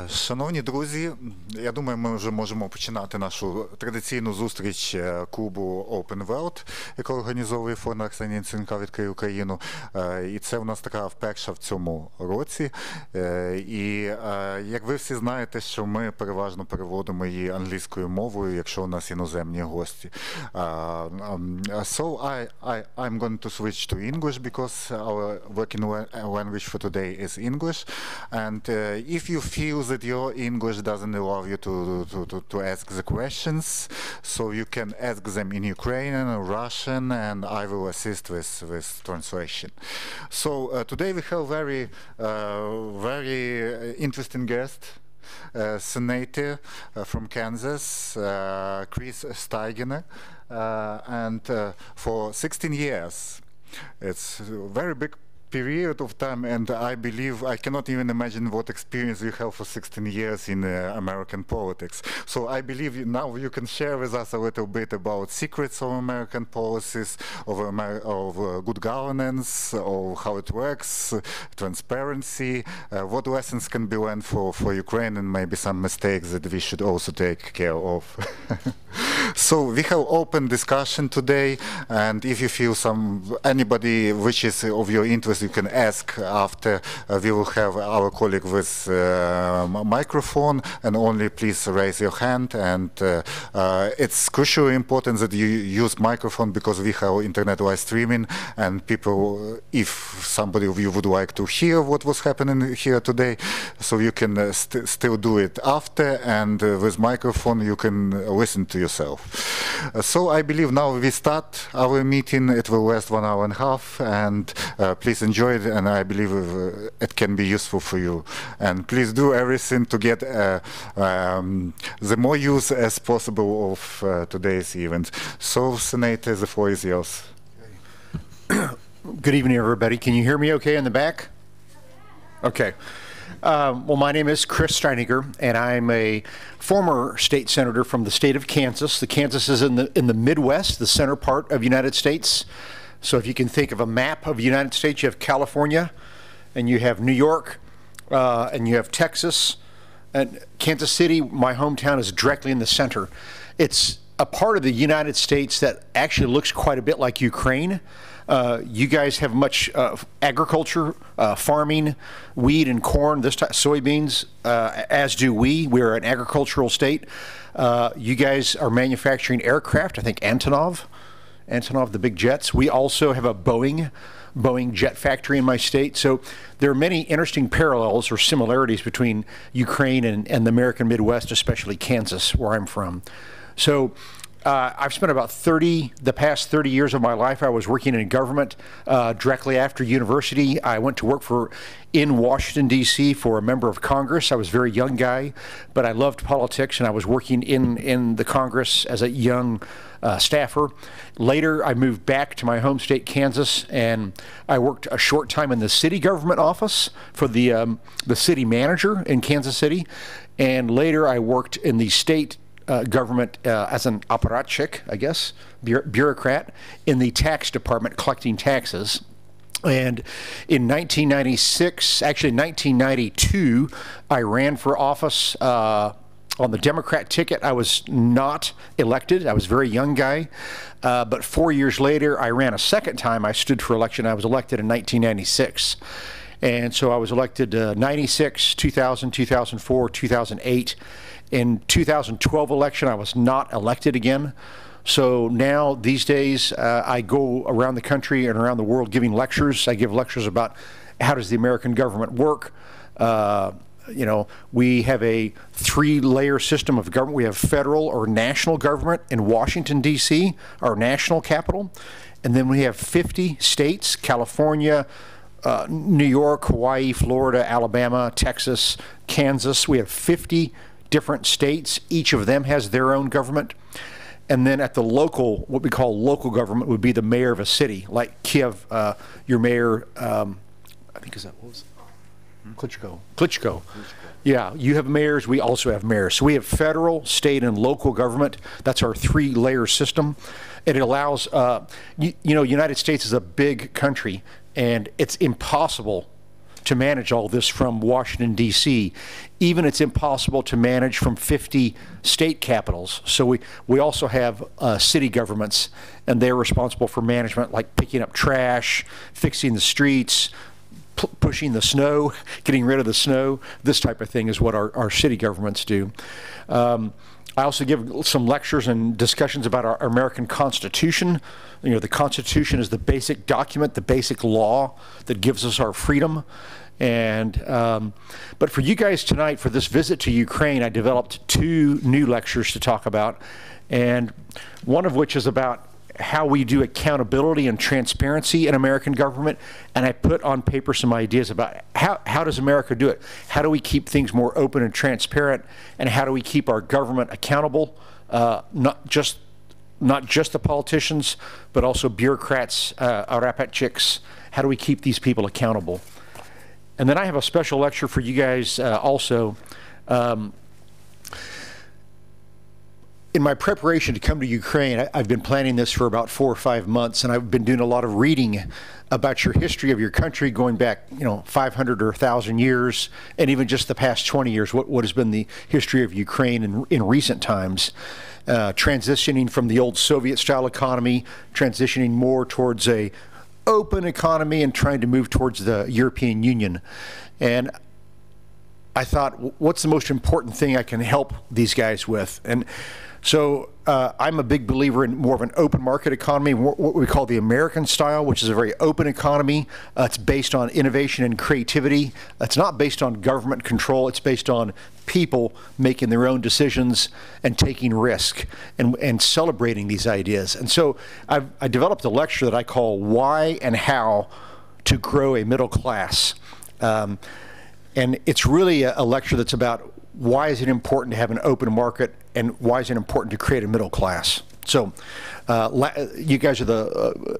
Шановні друзі, я думаю, ми вже можемо починати нашу традиційну зустріч клубу Open World, яку організовує Фонд Арсенія Яценюка «Відкрий Україну». І це у нас така вперша в цьому році. І як ви всі знаєте, що ми переважно переводимо її англійською мовою, якщо у нас іноземні гості. So I'm going to switch to English because our working language for today is English. And if you feel that your English doesn't allow you to ask the questions, so you can ask them in Ukrainian or Russian, and I will assist with translation. So today we have very interesting guest, senator from Kansas, Krіс Steininger, and for 16 years. It's a very big period of time, and I believe I cannot even imagine what experience you have for 16 years in American politics. So I believe now you can share with us a little bit about secrets of American policies, of good governance, of how it works, transparency, what lessons can be learned for Ukraine, and maybe some mistakes that we should also take care of. So we have open discussion today, and if you feel anybody which is of your interest, you can ask after. We will have our colleague with microphone, and only please raise your hand. And it's crucially important that you use microphone because we have internet live streaming, and people, if somebody of you would like to hear what was happening here today, so you can still do it after, and with microphone you can listen to yourself. So I believe now we start our meeting. It will last 1 hour and a half, and please enjoy it, and I believe it can be useful for you. And please do everything to get the more use as possible of today's event. So, Senator, the floor is yours. Good evening, everybody. Can you hear me okay in the back? Okay. Well, my name is Krіс Steiніger, and I'm a former state senator from the state of Kansas. Kansas is in the Midwest, the center part of the United States. So if you can think of a map of the United States, you have California, and you have New York, and you have Texas. And Kansas City, my hometown, is directly in the center. It's a part of the United States that actually looks quite a bit like Ukraine. You guys have much agriculture, farming, wheat and corn, this type, soybeans, as do we. We're an agricultural state. You guys are manufacturing aircraft, I think Antonov, the big jets. We also have a Boeing jet factory in my state. So there are many interesting parallels or similarities between Ukraine and the American Midwest, especially Kansas, where I'm from. So I've spent about the past 30 years of my life, I was working in government. Directly after university, I went to work in Washington, D.C. for a member of Congress. I was a very young guy, but I loved politics, and I was working in the Congress as a young staffer. Later, I moved back to my home state, Kansas, and I worked a short time in the city government office for the city manager in Kansas City. And later, I worked in the state government as an apparatchik, I guess, bureaucrat in the tax department collecting taxes. And in 1996, actually 1992, I ran for office on the Democrat ticket. I was not elected. I was a very young guy. But 4 years later, I ran a second time. I stood for election. I was elected in 1996. And so I was elected 96, 2000, 2004, 2008. In 2012 election, I was not elected again. So now, these days, I go around the country and around the world giving lectures. I give lectures about how does the American government work. You know, we have a 3-layer system of government. We have federal or national government in Washington, D.C., our national capital. And then we have 50 states, California, New York, Hawaii, Florida, Alabama, Texas, Kansas. We have 50 different states. Each of them has their own government. And then at the local, what we call local government would be the mayor of a city, like Kiev, your mayor, I think is that, what was it? Klitschko. Yeah, you have mayors, we also have mayors. So we have federal, state, and local government. That's our 3-layer system. It allows, you know, United States is a big country, and it's impossible to manage all this from Washington, D.C. Even it's impossible to manage from 50 state capitals. So we also have city governments, and they're responsible for management, like picking up trash, fixing the streets, pushing the snow, getting rid of the snow. This type of thing is what our city governments do. I also give some lectures and discussions about our American Constitution. You know, the Constitution is the basic document, the basic law that gives us our freedom. And but for you guys tonight, for this visit to Ukraine, I developed 2 new lectures to talk about, and one of which is about how we do accountability and transparency in American government, and I put on paper some ideas about how does America do it? How do we keep things more open and transparent, and how do we keep our government accountable? Not just the politicians, but also bureaucrats, rapatchiks. How do we keep these people accountable? And then I have a special lecture for you guys also. In my preparation to come to Ukraine, I've been planning this for about 4 or 5 months, and I've been doing a lot of reading about your history of your country going back, 500 or 1,000 years, and even just the past 20 years, what has been the history of Ukraine in recent times, transitioning from the old Soviet-style economy, transitioning more towards a open economy and trying to move towards the European Union. And I thought, what's the most important thing I can help these guys with? And so I'm a big believer in more of an open market economy, what we call the American style, which is a very open economy. It's based on innovation and creativity. It's not based on government control. It's based on people making their own decisions and taking risk and celebrating these ideas. And so I developed a lecture that I call Why and How to Grow a Middle Class. And it's really a lecture that's about why is it important to have an open market, and why is it important to create a middle class. So you guys are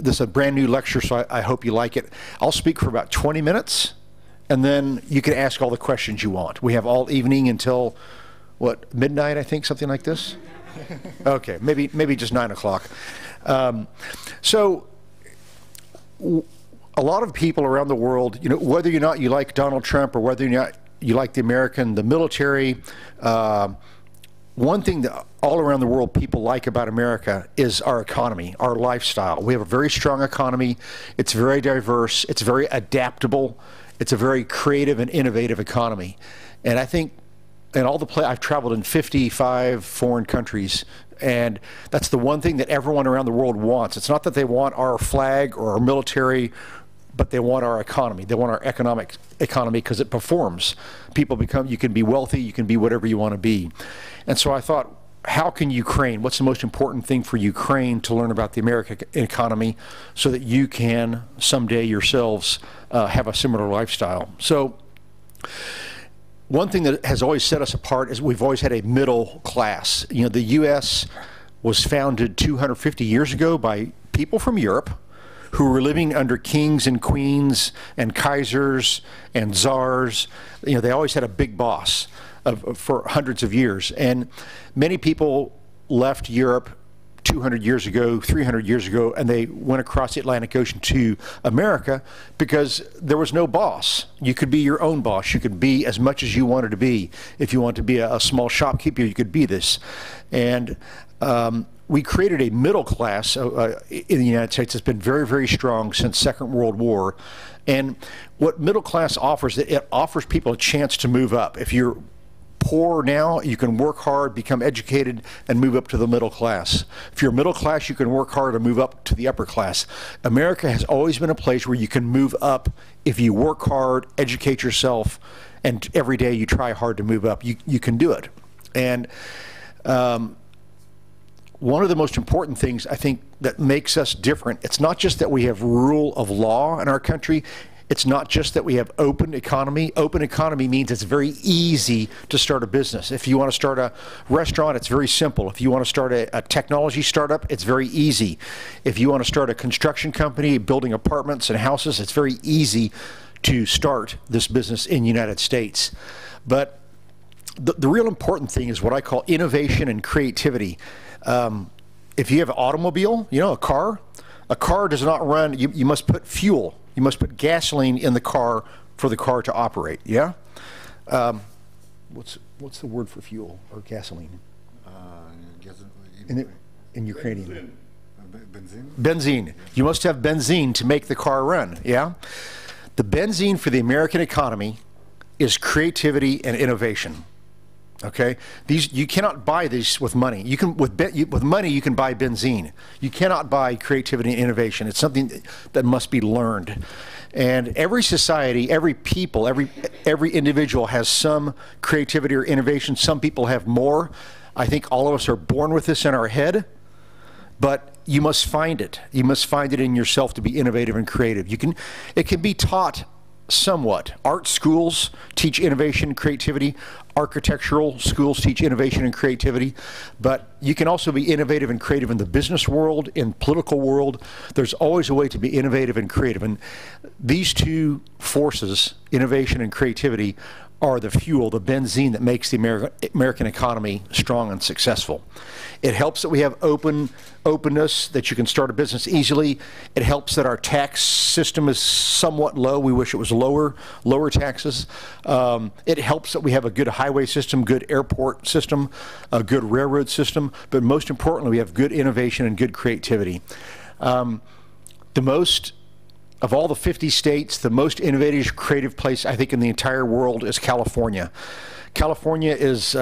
this is a brand new lecture, so I hope you like it. I'll speak for about 20 minutes, and then you can ask all the questions you want. We have all evening until, what, midnight, I think, something like this? Okay, maybe just 9 o'clock. So a lot of people around the world, whether or not you like Donald Trump or whether or not you like the military, one thing that all around the world people like about America is our economy, our lifestyle. We have a very strong economy. It's very diverse. It's very adaptable. It's a very creative and innovative economy. And I think in all I've traveled in 55 foreign countries, and that's the one thing that everyone around the world wants. It's not that they want our flag or our military, but they want our economy. They want our economic economy because it performs. You can be wealthy, you can be whatever you want to be. And so I thought, how can Ukraine, what's the most important thing for Ukraine to learn about the American economy so that you can someday yourselves have a similar lifestyle? So one thing that has always set us apart is we've always had a middle class. The U.S. was founded 250 years ago by people from Europe who were living under kings and queens and kaisers and czars. They always had a big boss for hundreds of years. And many people left Europe 200 years ago, 300 years ago, and they went across the Atlantic Ocean to America because there was no boss. You could be your own boss. You could be as much as you wanted to be. If you wanted to be a small shopkeeper, you could be this. And we created a middle class in the United States that's been very, very strong since Second World War. And what middle class offers, it offers people a chance to move up. If you're poor now, you can work hard, become educated, and move up to the middle class. If you're middle class, you can work hard and move up to the upper class. America has always been a place where you can move up if you work hard, educate yourself, and every day you try hard to move up. You can do it. And one of the most important things I think that makes us different, it's not just that we have rule of law in our country. It's not just that we have open economy. Open economy means it's very easy to start a business. If you want to start a restaurant, it's very simple. If you want to start a technology startup, it's very easy. If you want to start a construction company, building apartments and houses, it's very easy to start this business in the United States. But the real important thing is what I call innovation and creativity. If you have an automobile, a car does not run, you must put fuel. You must put gasoline in the car for the car to operate, yeah? What's the word for fuel or gasoline? In Ukrainian. Benzene. You must have benzene to make the car run, yeah? The benzene for the American economy is creativity and innovation. Okay, you cannot buy these with money. You can with money you can buy benzene. You cannot buy creativity and innovation. It's something that must be learned. And every society, every people, every individual has some creativity or innovation. Some people have more. I think all of us are born with this in our head, but you must find it. You must find it in yourself to be innovative and creative. It can be taught somewhat. Art schools teach innovation and creativity. Architectural schools teach innovation and creativity. But you can also be innovative and creative in the business world, in political world. There's always a way to be innovative and creative. And these two forces, innovation and creativity, are the fuel, the benzene that makes the American economy strong and successful. It helps that we have openness, that you can start a business easily. It helps that our tax system is somewhat low. We wish it was lower taxes. It helps that we have a good highway system, good airport system, a good railroad system, but most importantly, we have good innovation and good creativity. Of all the 50 states, the most innovative, creative place, I think, in the entire world is California. California is,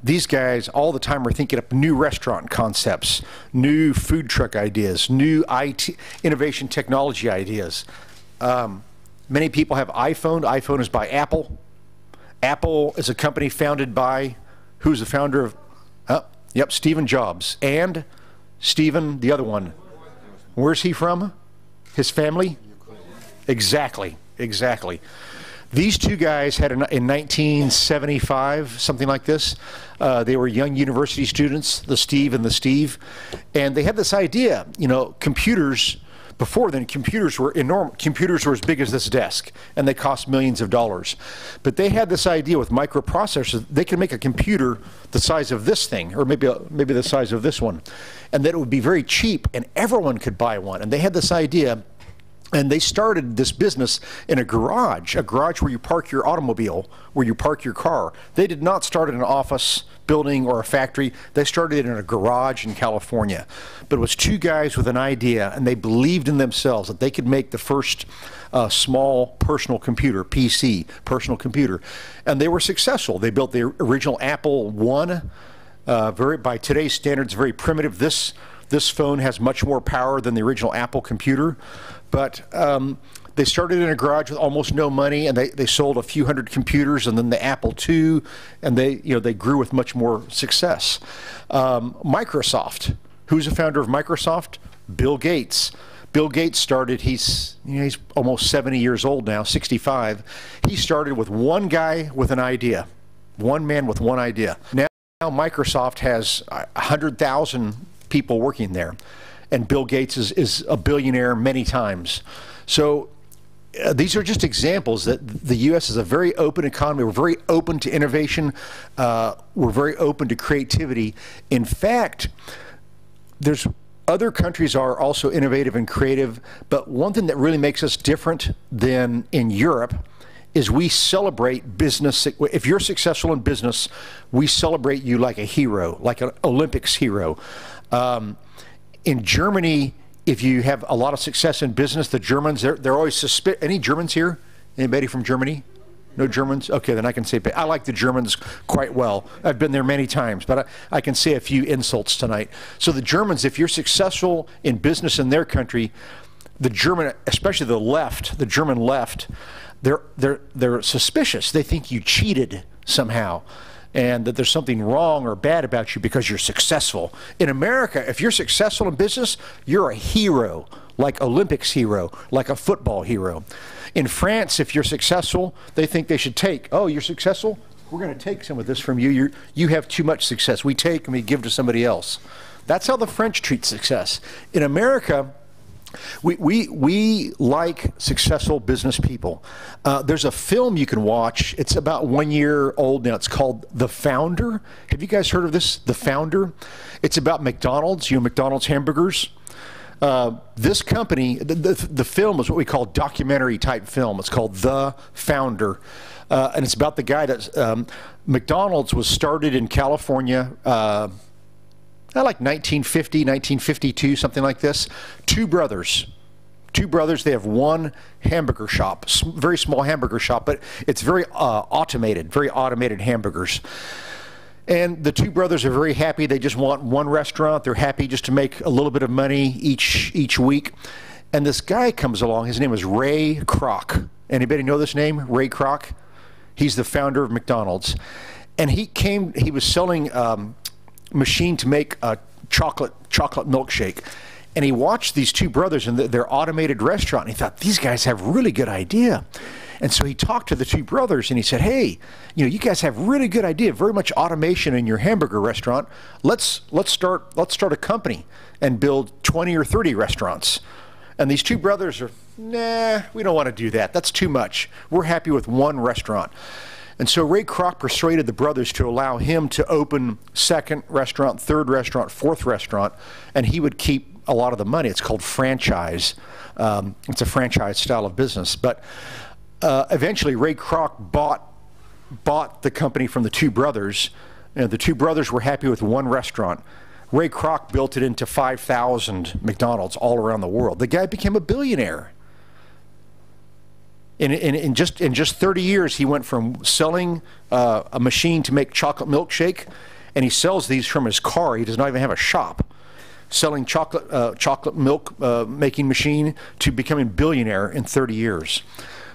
these guys all the time are thinking up new restaurant concepts, new food truck ideas, new IT, innovation technology ideas. Many people have iPhone. iPhone is by Apple. Apple is a company founded by, who's the founder of, yep, Stephen Jobs. And Stephen, the other one. Where's he from? His family? Exactly, exactly. These two guys had, in 1975, something like this, they were young university students, the Steve and the Steve, and they had this idea, you know, computers, before then computers were enormous. Computers were as big as this desk, and they cost millions of dollars. But they had this idea with microprocessors, they could make a computer the size of this thing, or maybe the size of this one, and that it would be very cheap, and everyone could buy one. And they had this idea, and they started this business in a garage where you park your automobile, where you park your car. They did not start in an office building or a factory. They started it in a garage in California. But it was two guys with an idea, and they believed in themselves that they could make the first small personal computer, PC, personal computer. And they were successful. They built the original Apple I, by today's standards, very primitive. This phone has much more power than the original Apple computer. But they started in a garage with almost no money, and they sold a few hundred computers, and then the Apple II, and they grew with much more success. Microsoft, who's the founder of Microsoft? Bill Gates. Bill Gates started, he's almost 70 years old now, 65. He started with one guy with an idea, one man with one idea. Now Microsoft has 100,000 people working there. And Bill Gates is a billionaire many times. So these are just examples that the U.S. is a very open economy. We're very open to innovation. We're very open to creativity. In fact, other countries are also innovative and creative, but one thing that really makes us different than in Europe is we celebrate business. If you're successful in business, we celebrate you like a hero, like an Olympics hero. In Germany, if you have a lot of success in business, the Germans, they're always suspicious. Any Germans here? Anybody from Germany? No Germans? Okay, then I can say, I like the Germans quite well. I've been there many times, but I can say a few insults tonight. So the Germans, if you're successful in business in their country, the German, especially the German left, they're suspicious. They think you cheated somehow, and that there's something wrong or bad about you because you're successful. In America, if you're successful in business, you're a hero, like Olympics hero, like a football hero. In France, if you're successful, they think they should take, oh, you're successful? We're going to take some of this from you. You have too much success. We take and we give to somebody else. That's how the French treat success. In America, we like successful business people. There's a film you can watch. It's about 1 year old now. It's called The Founder. Have you guys heard of this? The Founder. It's about McDonald's. You know, McDonald's hamburgers. This company, the film is what we call documentary type film. It's called The Founder. And it's about the guy that, McDonald's was started in California, like 1950, 1952, something like this. Two brothers, they have one hamburger shop, very small hamburger shop, but it's very automated hamburgers. And the two brothers are very happy. They just want one restaurant. They're happy just to make a little bit of money each week. And this guy comes along. His name is Ray Kroc. Anybody know this name, Ray Kroc? He's the founder of McDonald's. And he was selling machine to make a chocolate milkshake. And he watched these two brothers in their automated restaurant, and he thought, these guys have a really good idea. And so he talked to the two brothers, and he said, hey, you guys have really good idea, very much automation in your hamburger restaurant. Let's start a company and build 20 or 30 restaurants. And these two brothers are, nah, we don't want to do that. That's too much. We're happy with one restaurant. And so Ray Kroc persuaded the brothers to allow him to open second restaurant, third restaurant, fourth restaurant, and he would keep a lot of the money. It's called franchise. It's a franchise style of business. But eventually Ray Kroc bought the company from the two brothers. The two brothers were happy with one restaurant. Ray Kroc built it into 5,000 McDonald's all around the world. The guy became a billionaire. In just 30 years, he went from selling a machine to make chocolate milkshake, and he sells these from his car. He does not even have a shop. Selling chocolate milk making machine to becoming billionaire in 30 years.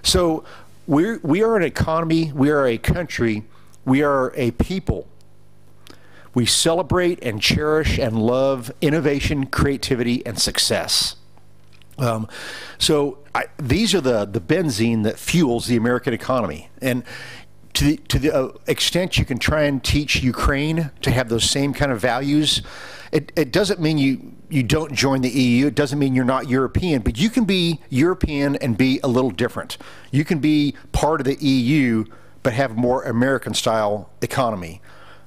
So we are an economy, we are a country, we are a people. We celebrate and cherish and love innovation, creativity, and success. These are the benzene that fuels the American economy. And to the extent you can try and teach Ukraine to have those same kind of values, it doesn't mean you don't join the EU. It doesn't mean you're not European, but you can be European and be a little different. You can be part of the EU, but have more American-style economy.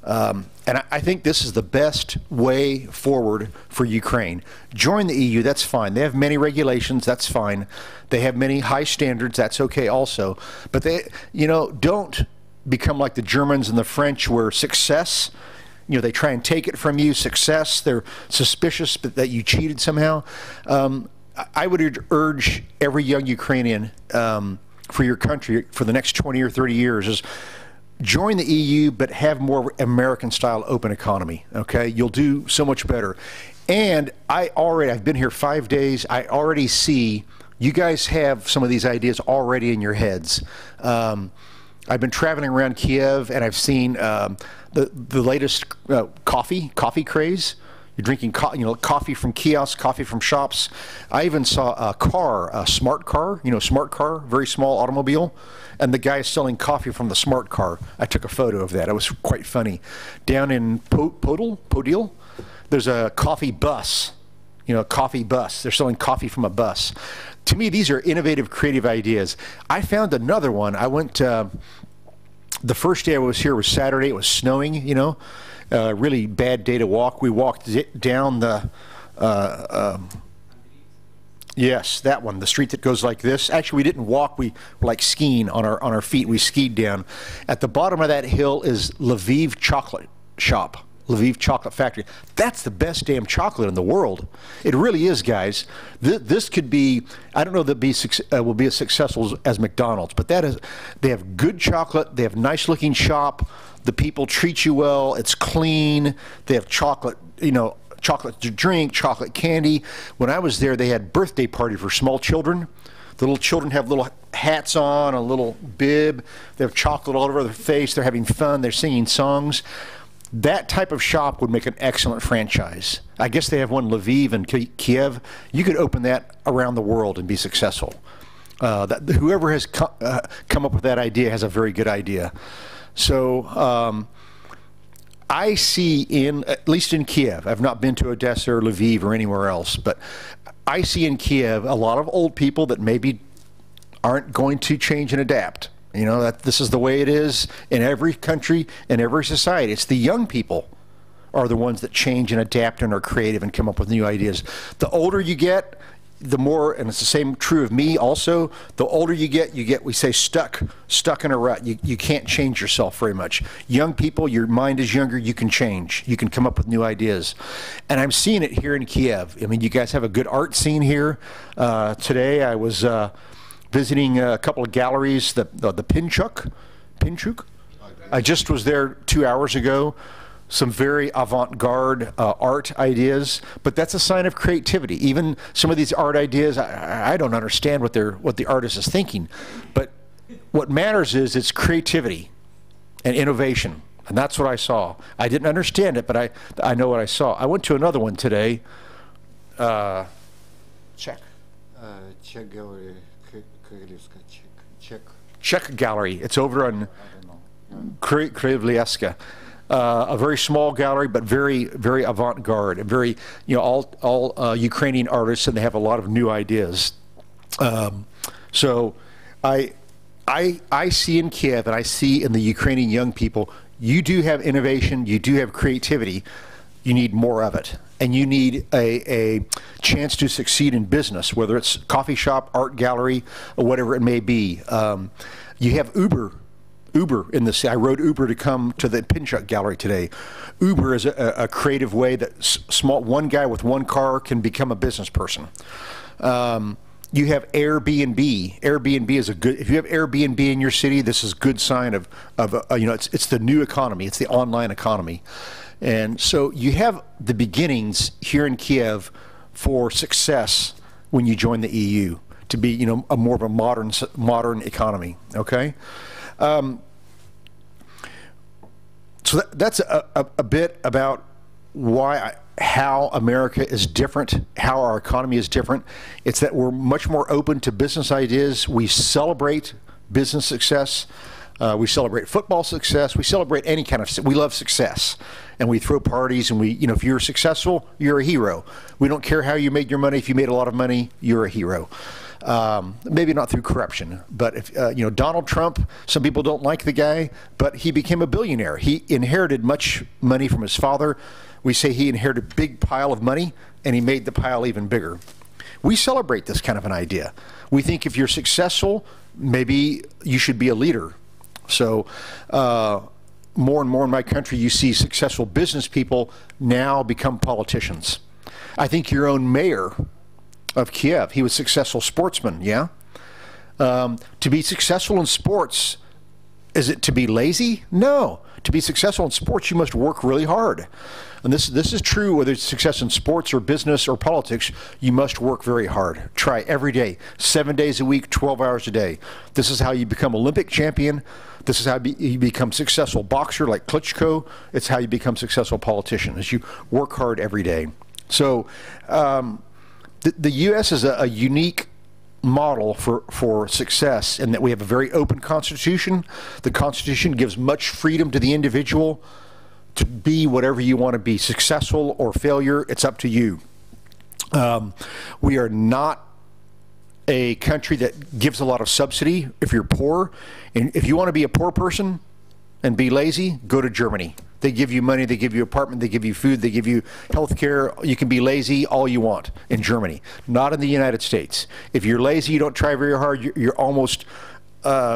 And I think this is the best way forward for Ukraine. Join the EU, that's fine. They have many regulations, that's fine. They have many high standards, that's okay also. But don't become like the Germans and the French, where success, they try and take it from you. Success, they're suspicious that you cheated somehow. I would urge every young Ukrainian for your country for the next 20 or 30 years is join the EU, but have more American-style open economy, okay? You'll do so much better. And I've been here 5 days, I already see you guys have some of these ideas already in your heads. I've been traveling around Kiev, and I've seen the latest coffee craze. You're drinking coffee from kiosks, coffee from shops. I even saw a smart car, smart car, very small automobile, and the guy is selling coffee from the smart car. I took a photo of that. It was quite funny. Down in Podil, there's a coffee bus, a coffee bus. They're selling coffee from a bus. To me, these are innovative, creative ideas. I found another one. I went, the first day I was here was Saturday. It was snowing, really bad day to walk. We walked down the, yes, that one, the street that goes like this. Actually, we didn't walk. We were like skiing on our feet. We skied down. At the bottom of that hill is Lviv Chocolate Shop, Lviv Chocolate Factory. That's the best damn chocolate in the world. It really is, guys. This could be, I don't know that will be as successful as McDonald's, but they have good chocolate. They have nice looking shop. The people treat you well. It's clean. They have chocolate, chocolate to drink, chocolate candy. When I was there, they had birthday party for small children. The little children have little hats on, a little bib. They have chocolate all over their face. They're having fun. They're singing songs. That type of shop would make an excellent franchise. I guess they have one in Lviv and Kiev. You could open that around the world and be successful. Whoever has come up with that idea has a very good idea. So I see at least in Kiev, I've not been to Odessa or Lviv or anywhere else, but I see in Kiev a lot of old people that maybe aren't going to change and adapt. That this is the way it is in every country, in every society. It's the young people are the ones that change and adapt and are creative and come up with new ideas. The older you get, the more, and it's the same true of me also, the older you get, we say stuck in a rut. You can't change yourself very much. Young people, your mind is younger, you can change. You can come up with new ideas. And I'm seeing it here in Kiev. I mean, you guys have a good art scene here. Today I was visiting a couple of galleries, the Pinchuk. I just was there 2 hours ago. Some very avant-garde art ideas, but that's a sign of creativity. Even some of these art ideas, I don't understand what the artist is thinking, but what matters is it's creativity and innovation, and that's what I saw. I didn't understand it, but I know what I saw. I went to another one today. Czech. Czech gallery, Czech gallery. It's over on Krivlieska. A very small gallery, but very, very avant-garde, and very, all Ukrainian artists, and they have a lot of new ideas. So I see in Kiev, and I see in the Ukrainian young people, you do have innovation, you do have creativity, you need more of it. And you need a chance to succeed in business, whether it's coffee shop, art gallery, or whatever it may be. You have Uber in the city. I rode Uber to come to the Pinchuk gallery today. Uber is a creative way that one guy with one car can become a business person. You have Airbnb. Airbnb is if you have Airbnb in your city, this is a good sign of it's the new economy. It's the online economy. And so you have the beginnings here in Kiev for success when you join the EU, to be a more of a modern economy. Okay. So that's a bit about how America is different, how our economy is different. It's that we're much more open to business ideas. We celebrate business success. We celebrate football success. We celebrate any kind of, we love success. And we throw parties, and if you're successful, you're a hero. We don't care how you made your money. If you made a lot of money, you're a hero. Maybe not through corruption, but if Donald Trump, some people don't like the guy, but he became a billionaire. He inherited much money from his father. We say he inherited a big pile of money, and he made the pile even bigger. We celebrate this kind of an idea. We think if you're successful, maybe you should be a leader. So more and more in my country, you see successful business people now become politicians. I think your own mayor of Kiev, he was a successful sportsman, yeah? To be successful in sports, is it to be lazy? No. To be successful in sports, you must work really hard. And this is true whether it's success in sports or business or politics, you must work very hard. Try every day, 7 days a week, 12 hours a day. This is how you become Olympic champion. This is how you become successful boxer like Klitschko. It's how you become successful politician, is you work hard every day. So the U.S. is a unique model for success in that we have a very open Constitution. The Constitution gives much freedom to the individual to be whatever you want to be, successful or failure, it's up to you. We are not a country that gives a lot of subsidy if you're poor. And if you want to be a poor person and be lazy, go to Germany. They give you money, they give you apartment, they give you food, they give you health care. You can be lazy all you want in Germany, not in the United States. If you're lazy, you don't try very hard, you're almost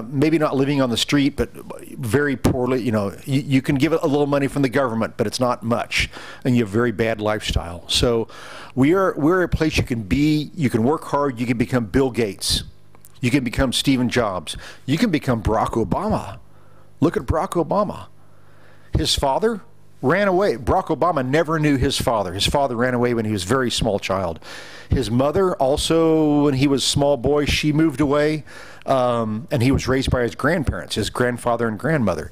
maybe not living on the street, but very poorly. You can give a little money from the government, but it's not much, and you have a very bad lifestyle. So we're a place you can be, you can work hard, you can become Bill Gates, you can become Stephen Jobs, you can become Barack Obama. Look at Barack Obama. His father ran away. Barack Obama never knew his father. His father ran away when he was a very small child. His mother also, when he was a small boy, she moved away, and he was raised by his grandparents, his grandfather and grandmother.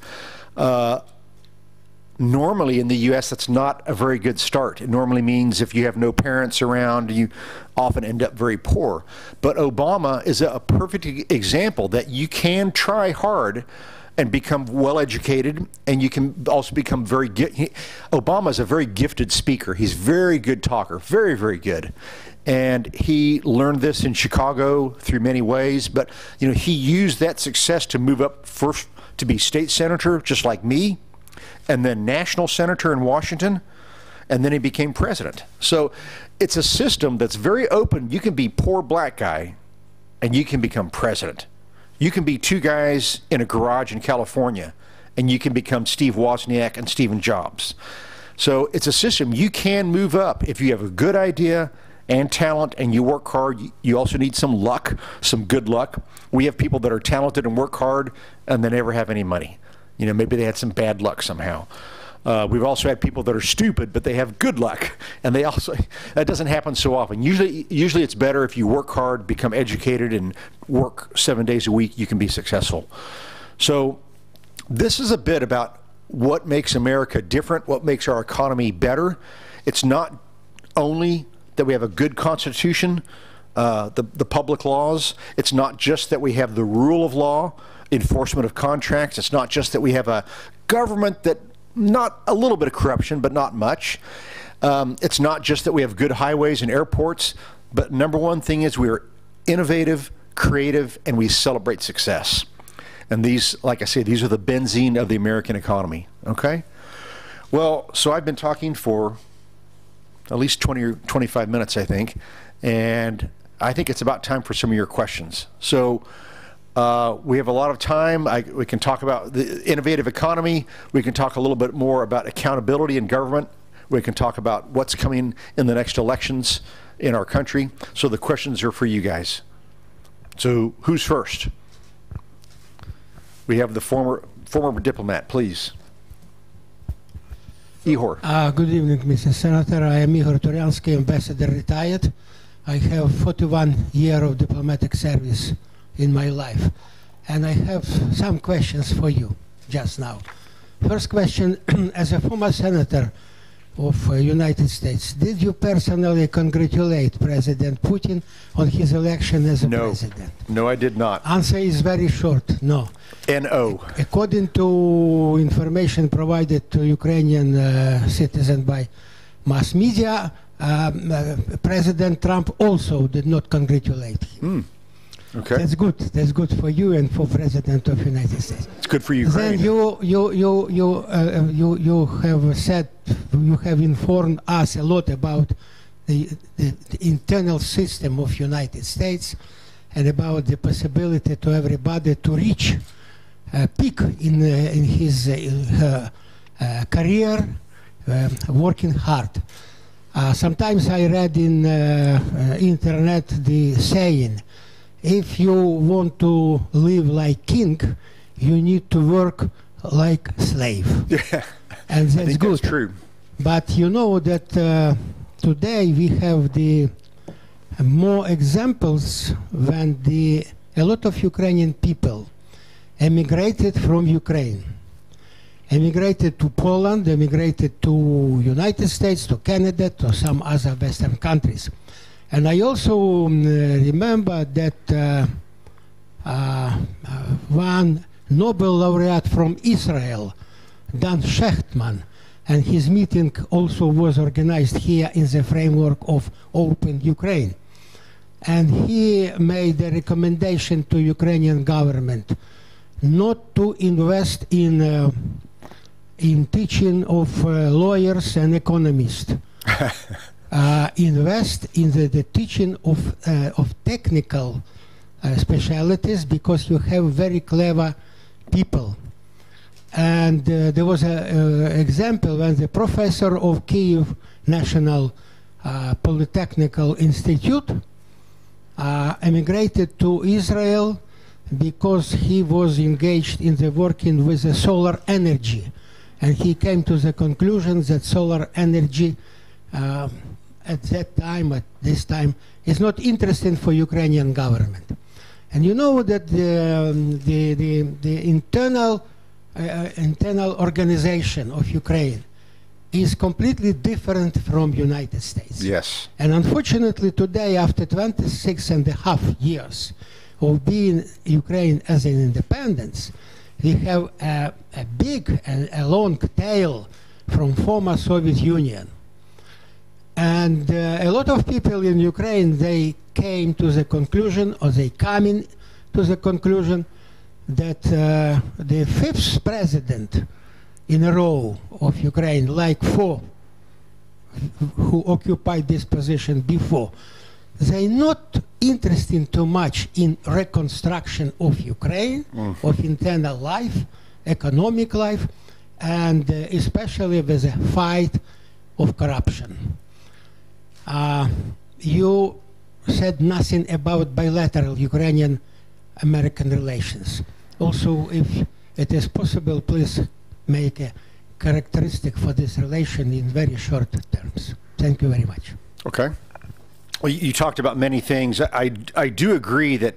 Normally in the U.S., that's not a very good start. It normally means if you have no parents around, you often end up very poor. But Obama is a perfect example that you can try hard and become well-educated, and you can also become Obama is a very gifted speaker. He's a very good talker, very, very good. And he learned this in Chicago through many ways, but he used that success to move up first to be state senator, just like me. and then national senator in Washington, and then he became president. So it's a system that's very open. You can be poor black guy, and you can become president. You can be two guys in a garage in California, and you can become Steve Wozniak and Stephen Jobs. So it's a system. You can move up if you have a good idea and talent and you work hard. You also need some luck, some good luck. We have people that are talented and work hard and they never have any money. You know, maybe they had some bad luck somehow. We've also had people that are stupid, but they have good luck, and they also, that doesn't happen so often. Usually it's better if you work hard, become educated, and work 7 days a week, you can be successful. So this is a bit about what makes America different, what makes our economy better. It's not only that we have a good constitution, the public laws. It's not just that we have the rule of law, enforcement of contracts. It's not just that we have a government that not a little bit of corruption, but not much. It's not just that we have good highways and airports, but number one thing is we're innovative, creative, and we celebrate success. And these, like I say, these are the benzene of the American economy, okay? Well, so I've been talking for at least 20 or 25 minutes, I think, and I think it's about time for some of your questions. So we have a lot of time. We can talk about the innovative economy. We can talk a little bit more about accountability in government. We can talk about what's coming in the next elections in our country. So the questions are for you guys. So who's first? We have the former diplomat, please. Ihor. Good evening, Mr. Senator. I am Ihor Turyansky, ambassador retired. I have 41 years of diplomatic service in my life. And I have some questions for you just now. First question, as a former senator of United States, did you personally congratulate President Putin on his election as a president? No, I did not. Answer is very short, no. No. According to information provided to Ukrainian citizens by mass media, President Trump also did not congratulate him. Okay. That's good. That's good for you and for President of the United States. It's good for Ukraine. Then you have said, you have informed us a lot about the internal system of United States and about the possibility to everybody to reach a peak in his career, working hard. Sometimes I read in internet the saying, if you want to live like king, you need to work like slave. Yeah, and that's I think good. That's true. But you know that today we have the more examples when a lot of Ukrainian people emigrated from Ukraine. Emigrated to Poland, emigrated to United States, to Canada, to some other Western countries. And I also remember that one Nobel laureate from Israel, Dan Shechtman, and his meeting also was organized here in the framework of Open Ukraine. And he made a recommendation to Ukrainian government not to invest in teaching of lawyers and economists. Invest in the teaching of technical specialities, because you have very clever people. And there was an example when the professor of Kyiv National Polytechnical Institute emigrated to Israel because he was engaged in the working with the solar energy. And he came to the conclusion that solar energy at that time, at this time, is not interesting for Ukrainian government. And you know that the internal organization of Ukraine is completely different from United States. Yes. And unfortunately today, after 26.5 years of being Ukraine as an independence, we have a big and a long tail from former Soviet Union. And a lot of people in Ukraine, they came to the conclusion, or they coming to the conclusion, that the fifth president in a row of Ukraine, like four who occupied this position before, they're not interested too much in reconstruction of Ukraine, of internal life, economic life, and especially with the fight of corruption. You said nothing about bilateral Ukrainian-American relations. Also, if it is possible, please make a characteristic for this relation in very short terms. Thank you very much. Okay. Well, you talked about many things. I do agree that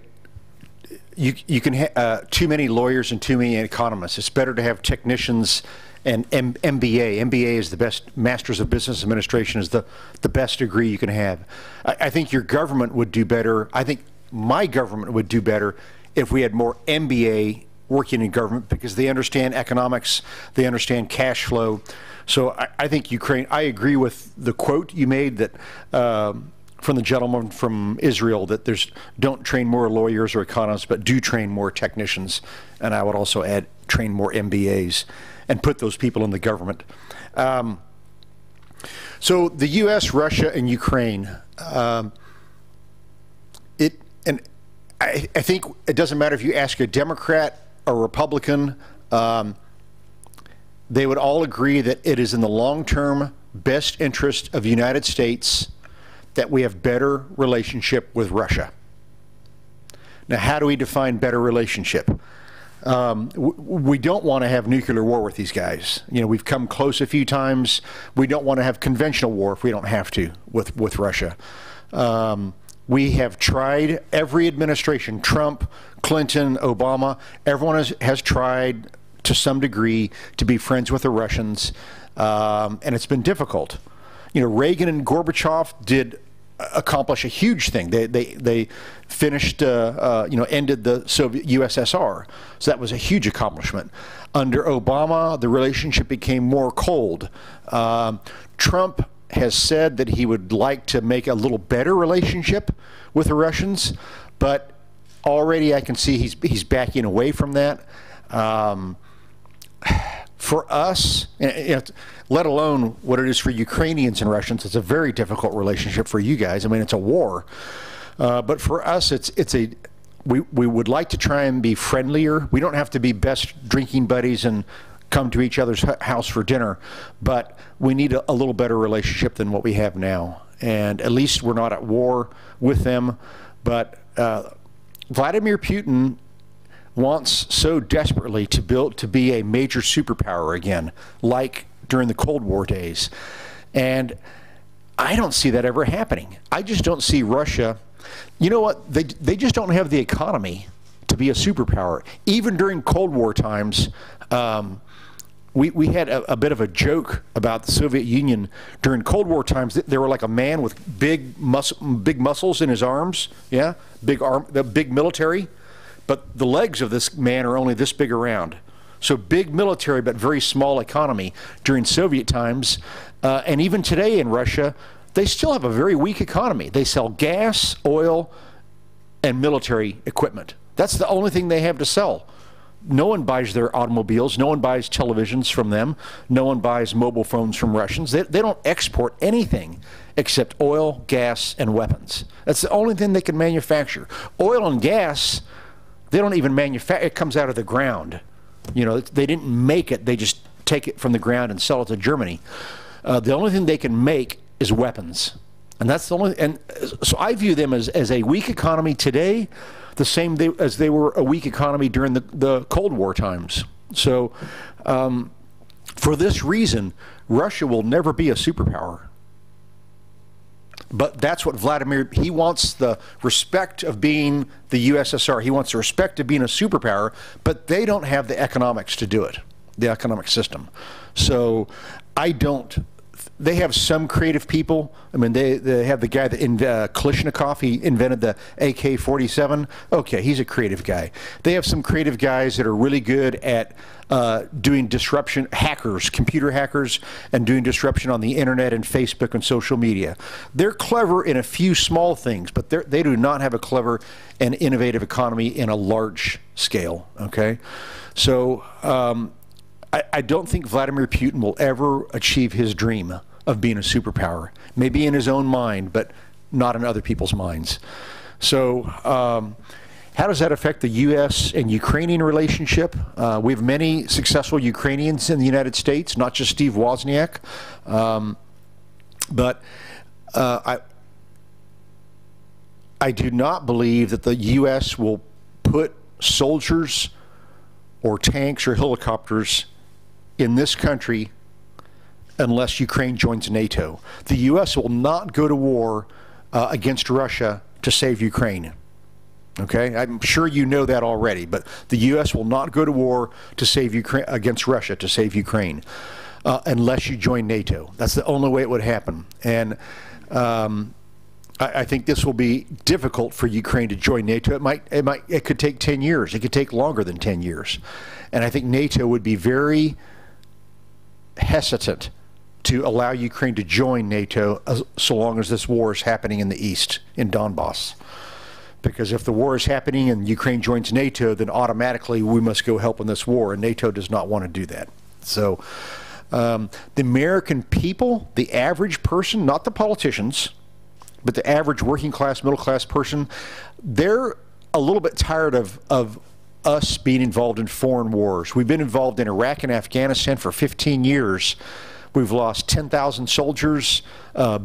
you can have too many lawyers and too many economists. It's better to have technicians and MBA. MBA is the best. Masters of Business Administration is the best degree you can have. I think your government would do better. I think my government would do better if we had more MBA working in government, because they understand economics, they understand cash flow. So I think Ukraine, I agree with the quote you made that from the gentleman from Israel, that there's don't train more lawyers or economists, but do train more technicians. And I would also add train more MBAs and put those people in the government. So the U.S., Russia, and Ukraine, I think it doesn't matter if you ask a Democrat or Republican, they would all agree that it is in the long-term best interest of the United States that we have better relationship with Russia. Now, how do we define better relationship? We don't want to have nuclear war with these guys. You know, we've come close a few times. We don't want to have conventional war if we don't have to with Russia. We have tried, every administration, Trump, Clinton, Obama, everyone has tried to some degree to be friends with the Russians, and it's been difficult. You know, Reagan and Gorbachev did accomplish a huge thing. They finished, you know, ended the Soviet USSR. So that was a huge accomplishment. Under Obama, the relationship became more cold. Trump has said that he would like to make a little better relationship with the Russians, but already I can see he's backing away from that. For us, let alone what it is for Ukrainians and Russians, it's a very difficult relationship for you guys. I mean, it's a war. But for us, we would like to try and be friendlier. We don't have to be best drinking buddies and come to each other's house for dinner, but we need a little better relationship than what we have now. And at least we're not at war with them. But Vladimir Putin wants so desperately to be a major superpower again, like during the Cold War days. And I don't see that ever happening. I just don't see Russia. You know what? They just don't have the economy to be a superpower. Even during Cold War times, we had a bit of a joke about the Soviet Union during Cold War times. They were like a man with big muscles in his arms, yeah, big military, but the legs of this man are only this big around. So big military, but very small economy during Soviet times. And even today in Russia, they still have a very weak economy. They sell gas, oil, and military equipment. That's the only thing they have to sell. No one buys their automobiles. No one buys televisions from them. No one buys mobile phones from Russians. They don't export anything except oil, gas, and weapons. That's the only thing they can manufacture. Oil and gas, they don't even manufacture. It comes out of the ground. You know, they didn't make it. They just take it from the ground and sell it to Germany. The only thing they can make is weapons. And that's the only, and so I view them as a weak economy today, the same as they were a weak economy during the Cold War times. So for this reason, Russia will never be a superpower. But that's what Vladimir, he wants the respect of being the USSR. He wants the respect of being a superpower, but they don't have the economics to do it, the economic system. So I don't. They have some creative people. I mean, they have the guy that Kalashnikov, he invented the AK-47. Okay, he's a creative guy. They have some creative guys that are really good at doing disruption, hackers, computer hackers, and doing disruption on the internet and Facebook and social media. They're clever in a few small things, but they do not have a clever and innovative economy in a large scale, okay? So I don't think Vladimir Putin will ever achieve his dream of being a superpower. Maybe in his own mind, but not in other people's minds. So how does that affect the U.S. and Ukrainian relationship? We have many successful Ukrainians in the United States, not just Steve Wozniak. But I do not believe that the U.S. will put soldiers or tanks or helicopters in this country unless Ukraine joins NATO. The U.S. will not go to war against Russia to save Ukraine. Okay, I'm sure you know that already, but the U.S. will not go to war to save Ukraine against Russia to save Ukraine unless you join NATO. That's the only way it would happen. And I think this will be difficult for Ukraine to join NATO. It could take 10 years. It could take longer than 10 years. And I think NATO would be very hesitant to allow Ukraine to join NATO so long as this war is happening in the east, in Donbass. Because if the war is happening and Ukraine joins NATO, then automatically we must go help in this war, and NATO does not want to do that. So the American people, the average person, not the politicians, but the average working class, middle class person, they're a little bit tired of us being involved in foreign wars. We've been involved in Iraq and Afghanistan for 15 years. We've lost 10,000 soldiers,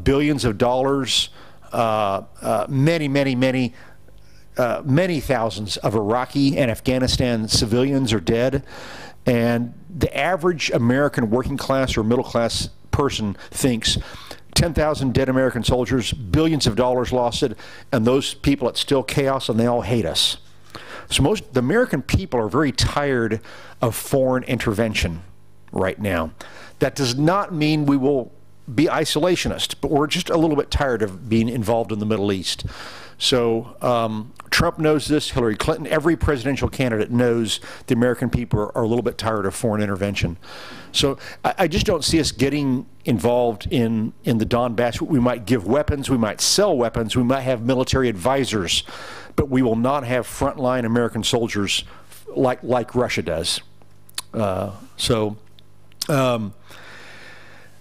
billions of dollars, many thousands of Iraqi and Afghanistan civilians are dead. And the average American working class or middle class person thinks 10,000 dead American soldiers, billions of dollars lost, and those people, it's still chaos and they all hate us. So the American people are very tired of foreign intervention right now. That does not mean we will be isolationist, but we're just a little bit tired of being involved in the Middle East. So Trump knows this, Hillary Clinton, every presidential candidate knows the American people are a little bit tired of foreign intervention. So I just don't see us getting involved in the Donbass. We might give weapons, we might sell weapons, we might have military advisors, but we will not have frontline American soldiers like Russia does.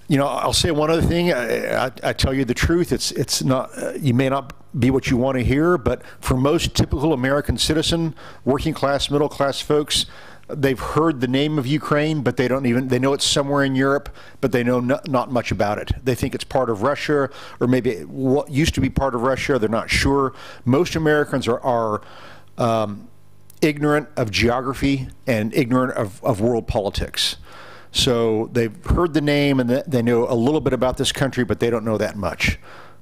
You know, I'll say one other thing. I tell you the truth. It's not. You may not be what you want to hear, but for most typical American citizen, working class, middle class folks, they've heard the name of Ukraine, but they don't even. They know it's somewhere in Europe, but they know not much about it. They think it's part of Russia, or maybe what used to be part of Russia. They're not sure. Most Americans are ignorant of geography and ignorant of world politics. So they've heard the name and they know a little bit about this country, but they don't know that much.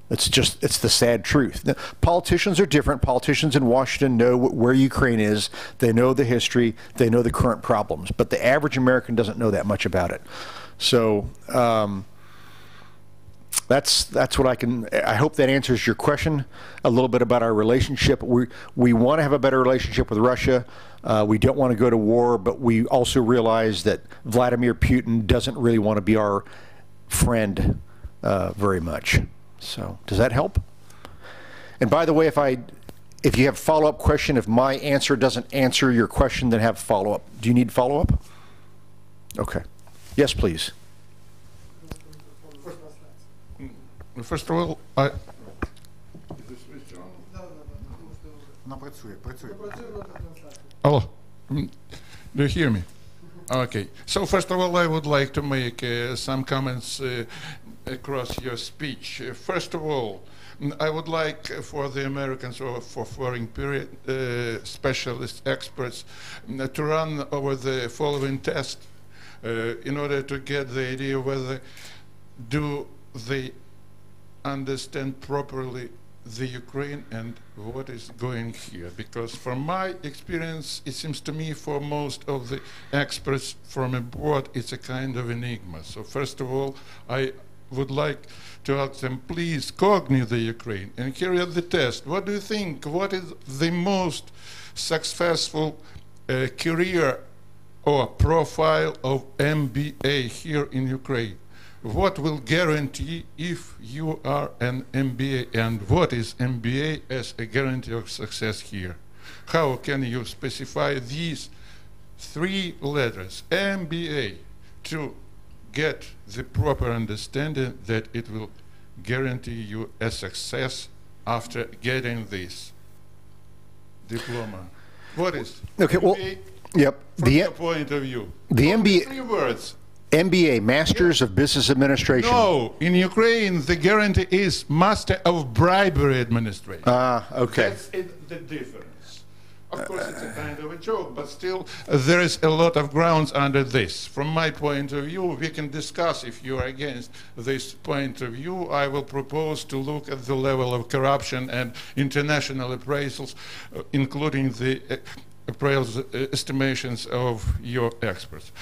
It's the sad truth. Now, politicians are different. Politicians in Washington know where Ukraine is. They know the history. They know the current problems. But the average American doesn't know that much about it. So that's what I hope that answers your question a little bit about our relationship. We want to have a better relationship with Russia. We don't want to go to war, but we also realize that Vladimir Putin doesn't really want to be our friend very much. So does that help? And by the way, if you have a follow-up question, if my answer doesn't answer your question, then have follow-up. Do you need follow-up? Okay. Yes, please. First of all, Hello, do you hear me? Okay. So first of all, I would like to make some comments across your speech. First of all, I would like for the Americans or for foreign period specialists, experts, to run over the following test in order to get the idea whether do they understand properly the Ukraine and what is going here. Because from my experience, it seems to me for most of the experts from abroad, it's a kind of enigma. So first of all, I would like to ask them, please cognate the Ukraine. And here is the test. What do you think? What is the most successful career or profile of MBA here in Ukraine? What will guarantee if you are an MBA, and what is MBA as a guarantee of success here? How can you specify these 3 letters, MBA, to get the proper understanding that it will guarantee you a success after getting this diploma. What is Okay, well, MBA yep. from your point of view? The Only MBA 3 words. MBA, Masters of Business Administration. No, in Ukraine, the guarantee is Master of Bribery Administration. Okay. That's the difference. Of course, it's a kind of a joke, but still, there is a lot of grounds under this. From my point of view, we can discuss if you are against this point of view. I will propose to look at the level of corruption and international appraisals, including the estimations of your experts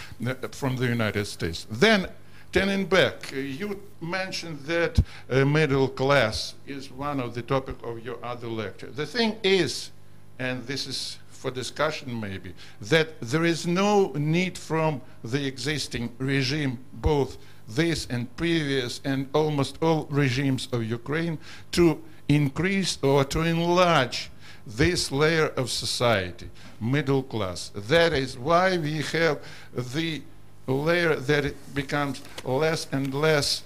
from the United States. Then, turning back, you mentioned that middle class is one of the topic of your other lecture. The thing is, and this is for discussion maybe, that there is no need from the existing regime, both this and previous and almost all regimes of Ukraine, to increase or to enlarge this layer of society, middle class. That is why we have the layer that it becomes less and less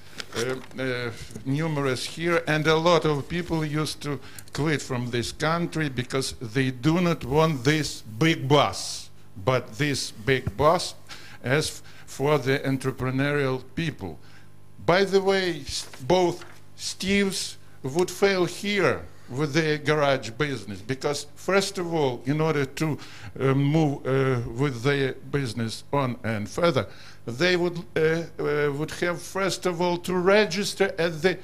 numerous here, and a lot of people used to quit from this country because they do not want this big boss, but this big boss as for the entrepreneurial people. By the way, both Steves would fail here with their garage business because, first of all, in order to move with their business on and further, they would have, first of all, to register at the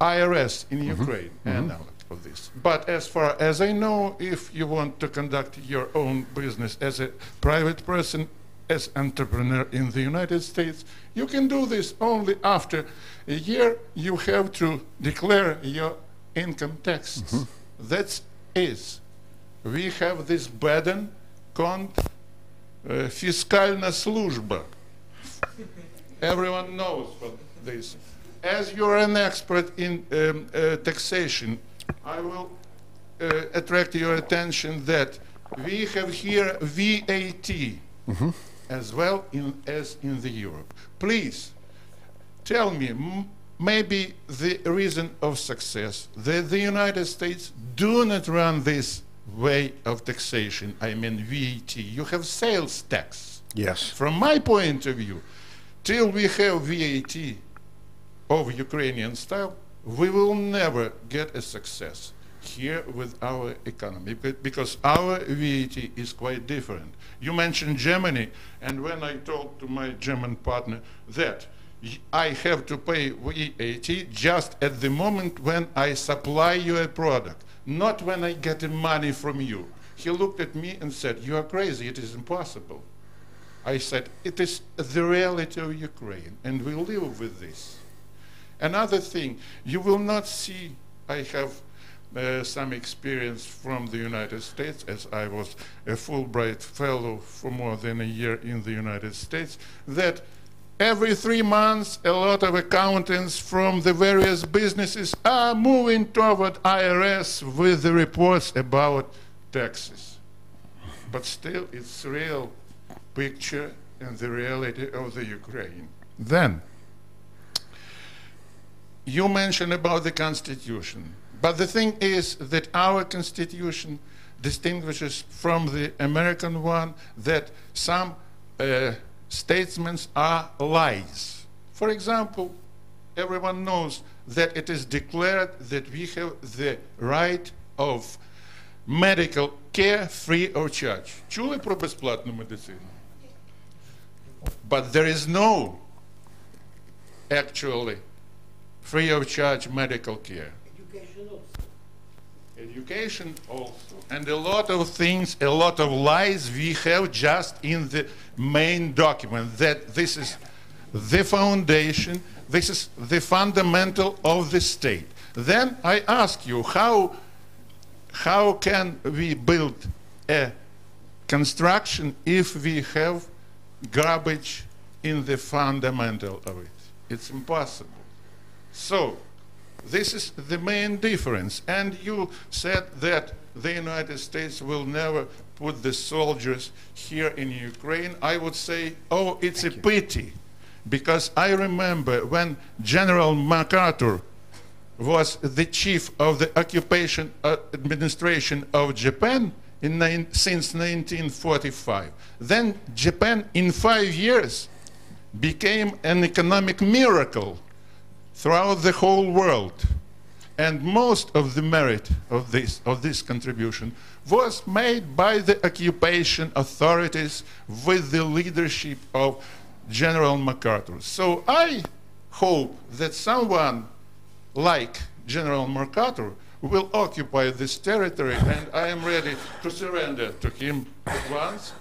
IRS in Ukraine, and all of this. But as far as I know, if you want to conduct your own business as a private person, as entrepreneur in the United States, you can do this only after a year. You have to declare your income taxes. That is, we have this burden called Фіскальна служба. Everyone knows what this. As you're an expert in taxation, I will attract your attention that we have here VAT as well as in the Europe. Please tell me, maybe the reason of success that the United States do not run this way of taxation, I mean VAT. You have sales tax. Yes. From my point of view, till we have VAT of Ukrainian style, we will never get a success here with our economy because our VAT is quite different. You mentioned Germany, and when I talked to my German partner that I have to pay VAT just at the moment when I supply you a product, not when I get the money from you. He looked at me and said, "You are crazy, it is impossible." I said, "It is the reality of Ukraine, and we live with this." Another thing, you will not see, I have some experience from the United States, as I was a Fulbright fellow for more than a year in the United States, that every 3 months, a lot of accountants from the various businesses are moving toward IRS with the reports about taxes. But still, it's a real picture and the reality of the Ukraine. Then, you mentioned about the Constitution. But the thing is that our Constitution distinguishes from the American one that some statements are lies. For example, everyone knows that it is declared that we have the right of medical care free of charge. Чули про безплатну медицину? But there is no actually free of charge medical care. Education also. And a lot of things, a lot of lies we have just in the main document, that this is the foundation, this is the fundamental of the state. Then I ask you, how can we build a construction if we have garbage in the fundamental of it? It's impossible. So, this is the main difference. And you said that the United States will never put the soldiers here in Ukraine, I would say, oh, it's a pity. Because I remember when General MacArthur was the chief of the occupation administration of Japan since 1945. Then Japan, in 5 years, became an economic miracle throughout the whole world. And most of the merit of this contribution was made by the occupation authorities with the leadership of General MacArthur. So I hope that someone like General MacArthur will occupy this territory, and I am ready to surrender to him at once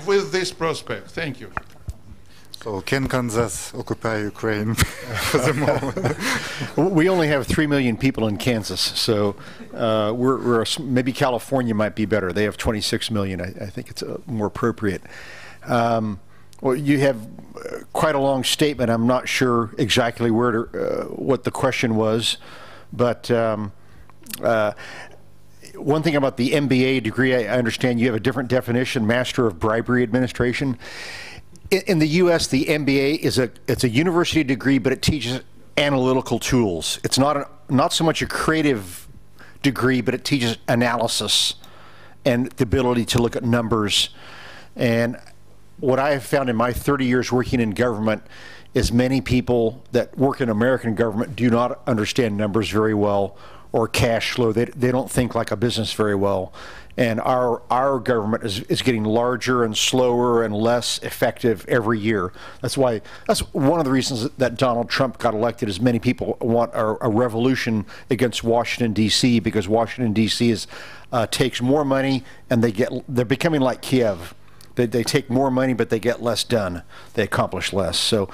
with this prospect. Thank you. So can Kansas occupy Ukraine for the moment? We only have 3 million people in Kansas, so maybe California might be better. They have 26 million. I think it's more appropriate. Well, you have quite a long statement. I'm not sure exactly what the question was, but one thing about the MBA degree, I understand you have a different definition, Master of Bribery Administration. In the U.S., the MBA it's a university degree, but it teaches analytical tools. It's not so much a creative degree, but it teaches analysis and the ability to look at numbers. And what I have found in my 30 years working in government is many people that work in American government do not understand numbers very well or cash flow. They don't think like a business very well. And our government is getting larger and slower and less effective every year. That's one of the reasons that Donald Trump got elected, is many people want a revolution against Washington, D.C., because Washington, D.C. takes more money and they're becoming like Kiev. They take more money, but they get less done. They accomplish less. So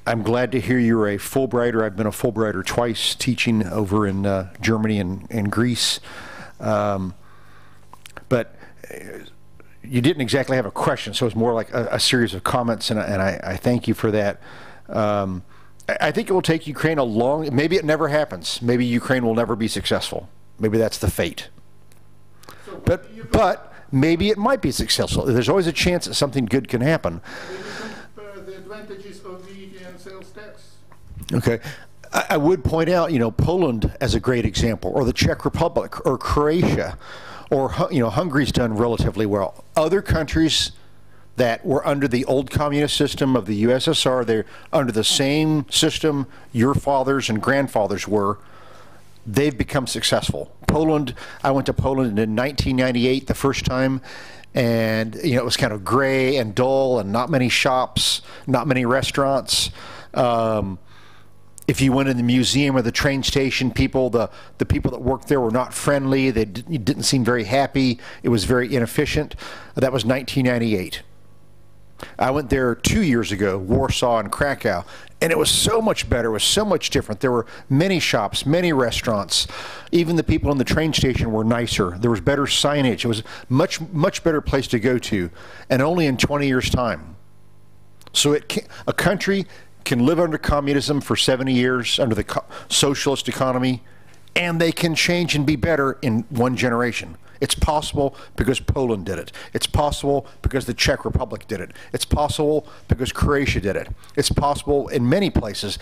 I'm glad to hear you're a Fulbrighter. I've been a Fulbrighter twice, teaching over in Germany and Greece. But you didn't exactly have a question, so it's more like a series of comments, and I thank you for that. I think it will take Ukraine maybe it never happens. Maybe Ukraine will never be successful. Maybe that's the fate. But maybe it might be successful. There's always a chance that something good can happen. The advantages of VAT and sales tax. Okay. I would point out, Poland as a great example, or the Czech Republic, or Croatia, or, Hungary's done relatively well. Other countries that were under the old communist system of the USSR, they're under the same system your fathers and grandfathers were, they've become successful. Poland, I went to Poland in 1998 the first time, and it was kind of gray and dull and not many shops, not many restaurants. If you went in the museum or the train station, the people that worked there were not friendly. They didn't seem very happy. It was very inefficient. That was 1998. I went there 2 years ago, Warsaw and Krakow, and it was so much better. It was so much different. There were many shops, many restaurants. Even the people in the train station were nicer. There was better signage. It was much better place to go to, and only in 20 years' time. So a country can live under communism for 70 years, under the socialist economy, and they can change and be better in one generation. It's possible because Poland did it. It's possible because the Czech Republic did it. It's possible because Croatia did it. It's possible in many places.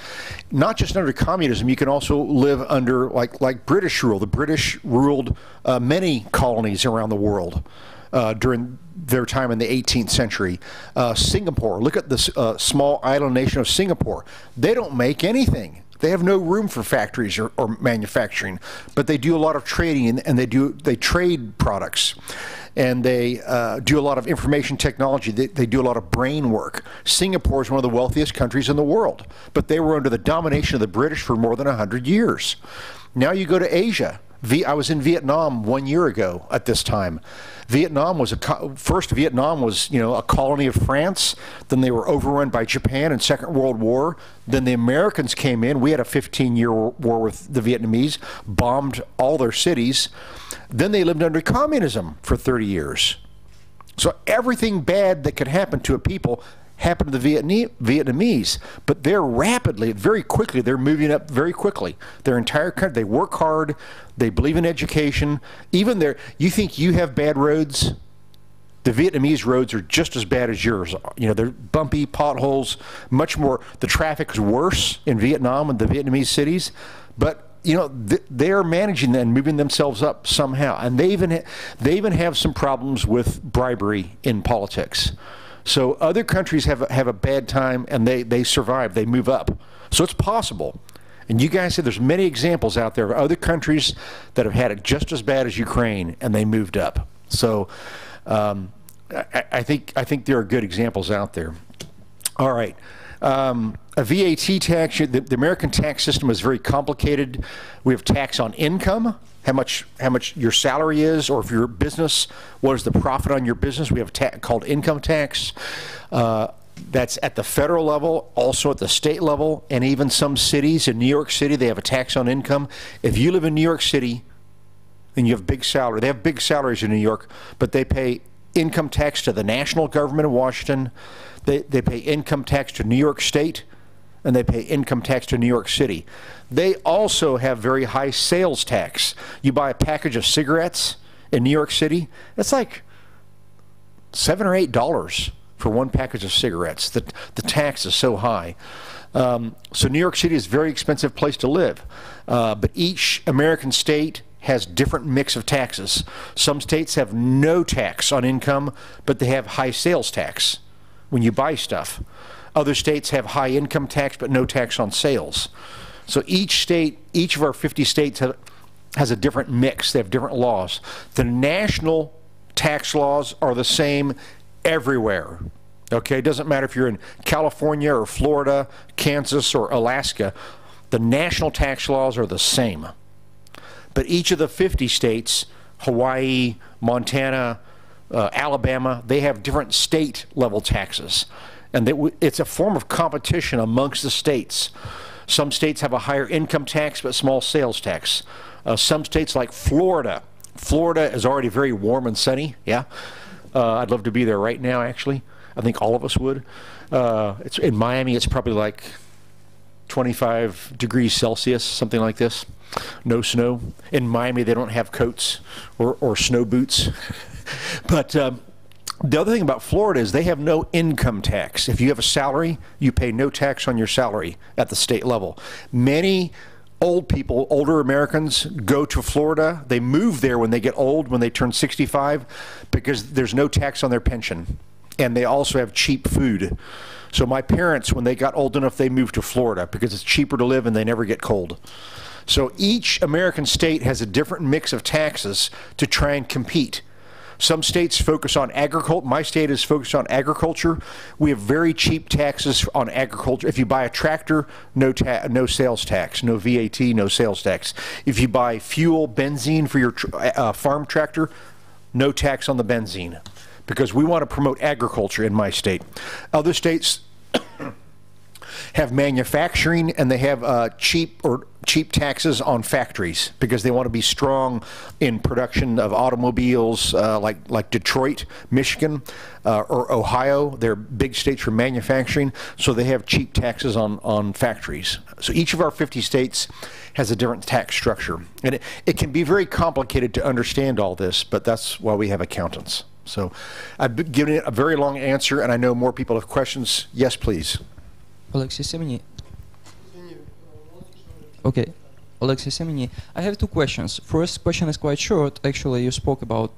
Not just under communism, you can also live under like British rule. The British ruled many colonies around the world during their time in the 18th century. Singapore, look at this small island nation of Singapore. They don't make anything. They have no room for factories or manufacturing, but they do a lot of trading, and they trade products, and they do a lot of information technology. They do a lot of brain work. Singapore is one of the wealthiest countries in the world, but they were under the domination of the British for more than 100 years. Now you go to Asia. I was in Vietnam 1 year ago at this time. Vietnam was a colony of France. Then they were overrun by Japan in Second World War. Then the Americans came in. We had a 15-year war with the Vietnamese, bombed all their cities. Then they lived under communism for 30 years. So everything bad that could happen to a people happened to the Vietnamese, but they're rapidly, very quickly, they're moving up very quickly. Their entire country, they work hard, they believe in education. Even there, you think you have bad roads? The Vietnamese roads are just as bad as yours. You know, they're bumpy, potholes, much more. The traffic is worse in Vietnam and the Vietnamese cities, but you know, they're managing and moving themselves up somehow. And they even have some problems with bribery in politics. So other countries have a bad time and they survive, they move up. So it's possible. And you guys said there's many examples out there of other countries that have had it just as bad as Ukraine and they moved up. So I think there are good examples out there. All right. A VAT tax, the American tax system is very complicated. We have tax on income, how much your salary is, or if you're a business, what is the profit on your business. We have called income tax. That's at the federal level, also at the state level, and even some cities. In New York City, they have a tax on income. If you live in New York City and you have big salary, they have big salaries in New York, but they pay income tax to the national government of Washington. They pay income tax to New York State, and they pay income tax to New York City. They also have very high sales tax. You buy a package of cigarettes in New York City, it's like $7 or $8 for one package of cigarettes. The tax is so high. So New York City is a very expensive place to live. But each American state has different mix of taxes. Some states have no tax on income, but they have high sales tax when you buy stuff. Other states have high income tax, but no tax on sales. So each state, each of our 50 states has a different mix. They have different laws. The national tax laws are the same everywhere. Okay, it doesn't matter if you're in California or Florida, Kansas or Alaska. The national tax laws are the same. But each of the 50 states, Hawaii, Montana, Alabama, they have different state level taxes. And it's a form of competition amongst the states. Some states have a higher income tax but small sales tax. Some states like Florida. Florida is already very warm and sunny, yeah. I'd love to be there right now, actually. I think all of us would. It's in Miami, it's probably like 25 degrees Celsius, something like this. No snow. In Miami, they don't have coats or snow boots. But the other thing about Florida is they have no income tax. If you have a salary, you pay no tax on your salary at the state level. Many old people, older Americans, go to Florida. They move there when they get old, when they turn 65, because there's no tax on their pension. And they also have cheap food. So my parents, when they got old enough, they moved to Florida because it's cheaper to live and they never get cold. So each American state has a different mix of taxes to try and compete. Some states focus on agriculture. My state is focused on agriculture. We have very cheap taxes on agriculture. If you buy a tractor, no sales tax, no VAT, no sales tax. If you buy fuel, benzene for your farm tractor, no tax on the benzene, because we want to promote agriculture in my state. Other states have manufacturing, and they have cheap taxes on factories because they want to be strong in production of automobiles, like Detroit, Michigan, or Ohio. They're big states for manufacturing, so they have cheap taxes on factories. So each of our 50 states has a different tax structure, and it can be very complicated to understand all this, but that's why we have accountants. So I've given it a very long answer, and I know more people have questions. Yes, please. Alexei Semeny. Okay, Alexei Semeny. I have two questions. First question is quite short. Actually, you spoke about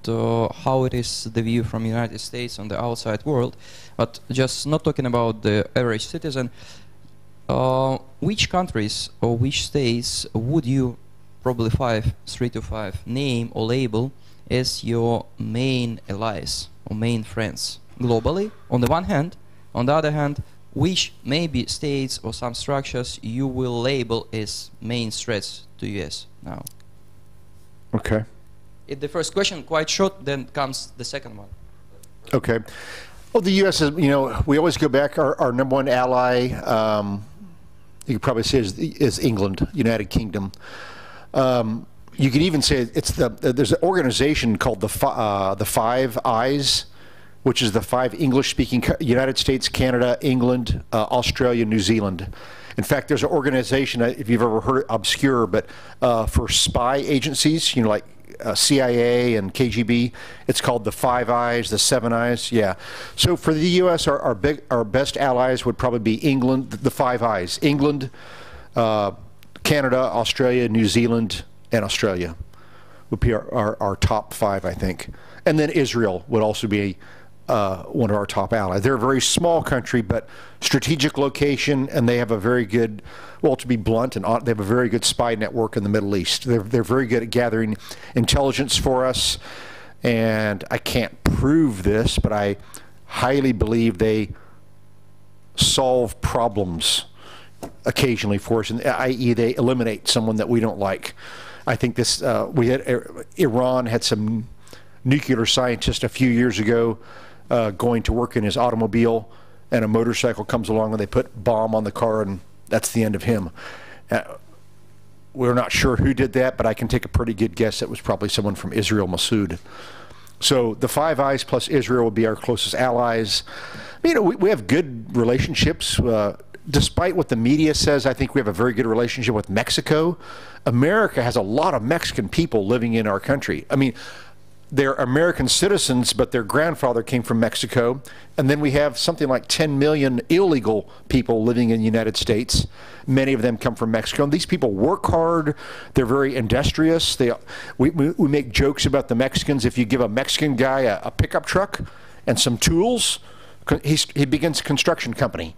how it is the view from the United States on the outside world, but just not talking about the average citizen. Which countries or which states would you probably 3 to 5 name or label as your main allies or main friends globally on the one hand? On the other hand, which maybe states or some structures you will label as main threats to US now? Okay. If the first question quite short, then comes the second one. Okay. Well, the U.S. is, you know, we always go back, our number one ally, you could probably say is England, United Kingdom. You could even say it's there's an organization called the Five Eyes which is the 5 English-speaking United States, Canada, England, Australia, New Zealand. In fact, there's an organization, if you've ever heard it, obscure, but for spy agencies, you know, like CIA and KGB, it's called the Five Eyes, the Seven Eyes, yeah. So for the U.S., our best allies would probably be England, the Five Eyes, England, Canada, Australia, New Zealand, and Australia would be our top 5, I think. And then Israel would also be one of our top allies. They're a very small country, but strategic location, and they have a very good, well, to be blunt, and they have a very good spy network in the Middle East. They're very good at gathering intelligence for us, and I can't prove this, but I highly believe they solve problems occasionally for us, i.e. they eliminate someone that we don't like. I think this, Iran had some nuclear scientist a few years ago going to work in his automobile, and a motorcycle comes along and they put bomb on the car, and that's the end of him. We're not sure who did that, but I can take a pretty good guess it was probably someone from Israel, Masood. So the Five Eyes plus Israel would be our closest allies. You know, we have good relationships. Despite what the media says, I think we have a very good relationship with Mexico. America has a lot of Mexican people living in our country. I mean, they're American citizens, but their grandfather came from Mexico. And then we have something like 10 million illegal people living in the United States. Many of them come from Mexico. And these people work hard. They're very industrious. We make jokes about the Mexicans. If you give a Mexican guy a pickup truck and some tools, he begins a construction company.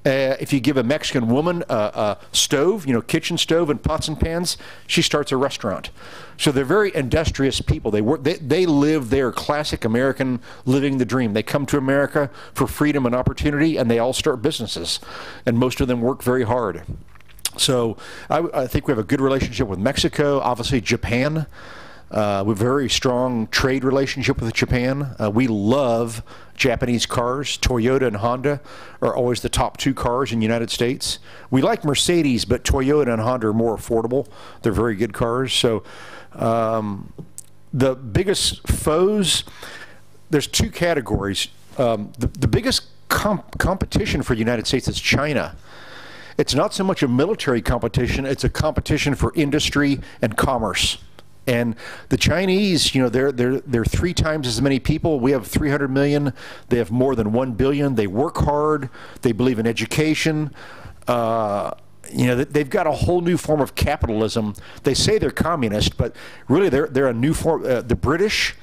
If you give a Mexican woman a stove, you know, kitchen stove and pots and pans, she starts a restaurant. So they're very industrious people. They live their classic American living the dream. They come to America for freedom and opportunity, and they all start businesses. And most of them work very hard. So I think we have a good relationship with Mexico, obviously Japan. We have a very strong trade relationship with Japan. We love Japanese cars. Toyota and Honda are always the top 2 cars in the United States. We like Mercedes, but Toyota and Honda are more affordable. They're very good cars. So the biggest foes, there's 2 categories. The biggest competition for the United States is China. It's not so much a military competition, it's a competition for industry and commerce. And the Chinese, you know, they're 3 times as many people. We have 300 million. They have more than 1 billion. They work hard. They believe in education. You know, they've got a whole new form of capitalism. They say they're communist, but really they're a new form. The British,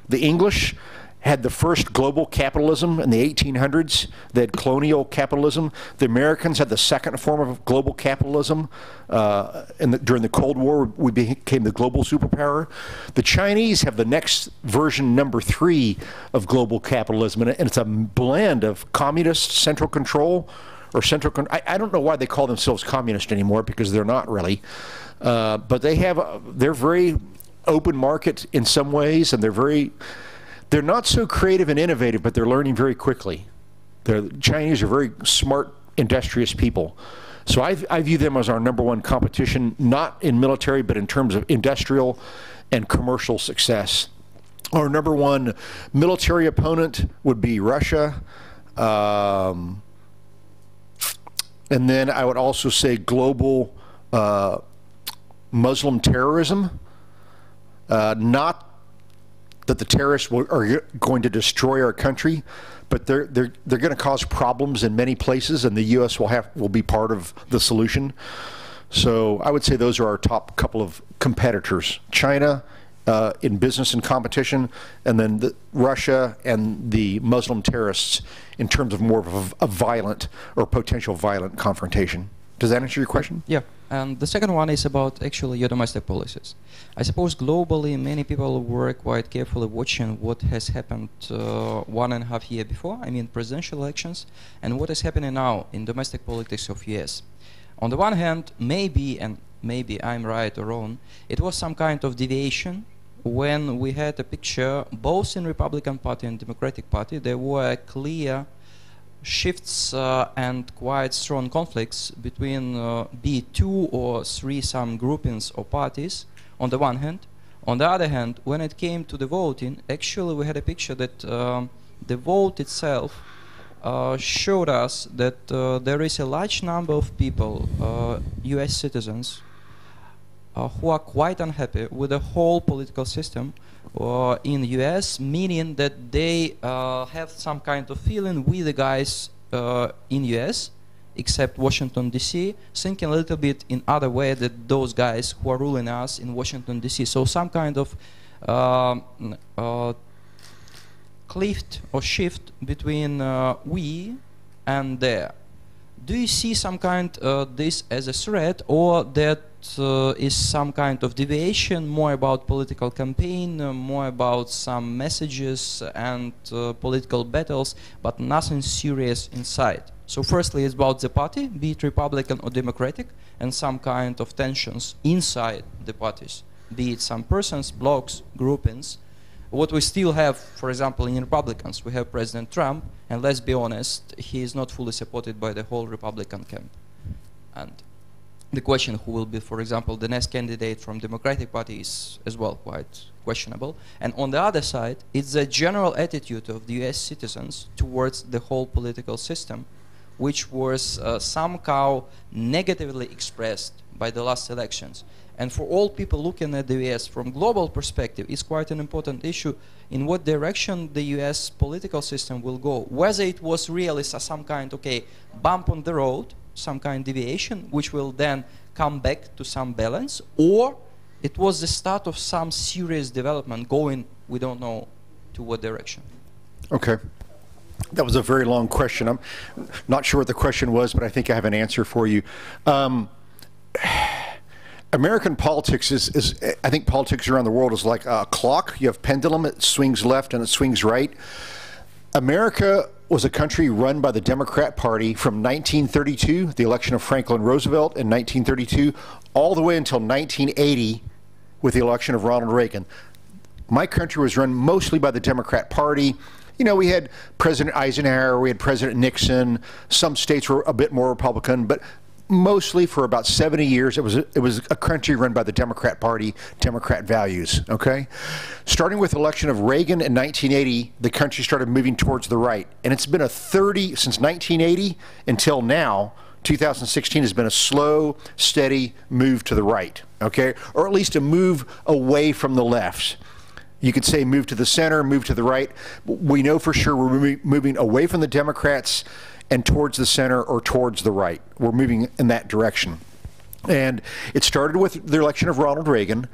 the English, had the first global capitalism in the 1800s. They had colonial capitalism. The Americans had the second form of global capitalism. During the Cold War, we became the global superpower. The Chinese have the next version, number 3, of global capitalism, and it's a blend of communist central control, or I don't know why they call themselves communist anymore, because they're not really. But they're very open market in some ways, and they're not so creative and innovative, but they're learning very quickly. The Chinese are very smart, industrious people. So I view them as our number 1 competition, not in military, but in terms of industrial and commercial success. Our number 1 military opponent would be Russia. And then I would also say global Muslim terrorism. Not that the terrorists are going to destroy our country, but they're going to cause problems in many places, and the U.S. will be part of the solution. So I would say those are our top couple of competitors: China in business and competition, and then Russia and the Muslim terrorists in terms of more of a violent or potential violent confrontation. Does that answer your question? Yeah. And the second one is about actually your domestic policies. I suppose globally many people were quite carefully watching what has happened 1.5 years before, I mean presidential elections, and what is happening now in domestic politics of US. On the one hand, maybe, and maybe I'm right or wrong, it was some kind of deviation when we had a picture both in Republican Party and Democratic Party. There were clear shifts and quite strong conflicts between be it 2 or 3 some groupings or parties on the one hand. On the other hand, when it came to the voting, actually we had a picture that the vote itself showed us that there is a large number of people, US citizens, who are quite unhappy with the whole political system in the US, meaning that they have some kind of feeling we the guys in US, except Washington DC, thinking a little bit in other way that those guys who are ruling us in Washington DC. So some kind of clift or shift between we and there. Do you see some kind this as a threat, or that is some kind of deviation, more about political campaign, more about some messages and political battles, but nothing serious inside? So firstly, it's about the party, be it Republican or Democratic, and some kind of tensions inside the parties, be it some persons, blocks, groupings. What we still have, for example, in Republicans, we have President Trump, and let's be honest, he is not fully supported by the whole Republican camp. And the question who will be, for example, the next candidate from Democratic Party is as well quite questionable. And on the other side, it's the general attitude of the US citizens towards the whole political system, which was somehow negatively expressed by the last elections. And for all people looking at the US from global perspective, it's quite an important issue in what direction the US political system will go. Whether it was really some kind, okay, bump on the road, some kind of deviation, which will then come back to some balance, or it was the start of some serious development going, we don't know to what direction. Okay. That was a very long question. I'm not sure what the question was, but I think I have an answer for you. American politics is, I think politics around the world is like a clock. You have pendulum, it swings left and it swings right. America was a country run by the Democrat Party from 1932, the election of Franklin Roosevelt in 1932, all the way until 1980 with the election of Ronald Reagan. My country was run mostly by the Democrat Party. You know, we had President Eisenhower, we had President Nixon, some states were a bit more Republican, but mostly for about 70 years, it was a country run by the Democrat Party, Democrat values, okay? Starting with the election of Reagan in 1980, the country started moving towards the right. And it's been since 1980 until now, 2016 has been a slow, steady move to the right, okay? Or at least a move away from the left. You could say move to the center, move to the right. We know for sure we're moving away from the Democrats and towards the center or towards the right. We're moving in that direction. And it started with the election of Ronald Reagan.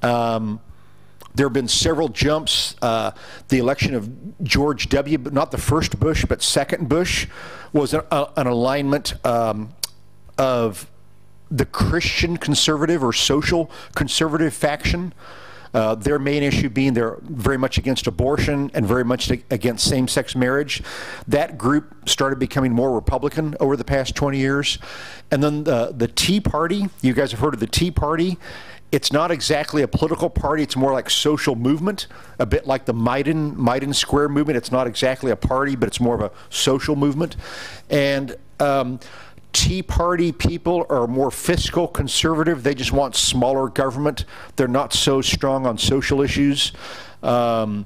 There have been several jumps. The election of George W., but not the first Bush, but second Bush, was an alignment of the Christian conservative or social conservative faction. Their main issue being they're very much against abortion and very much against same-sex marriage. That group started becoming more Republican over the past 20 years. And then the Tea Party, you guys have heard of the Tea Party. It's not exactly a political party, it's more like social movement, a bit like the Maidan Square movement. It's not exactly a party, but it's more of a social movement. And Tea Party people are more fiscal conservative. They just want smaller government. They're not so strong on social issues. And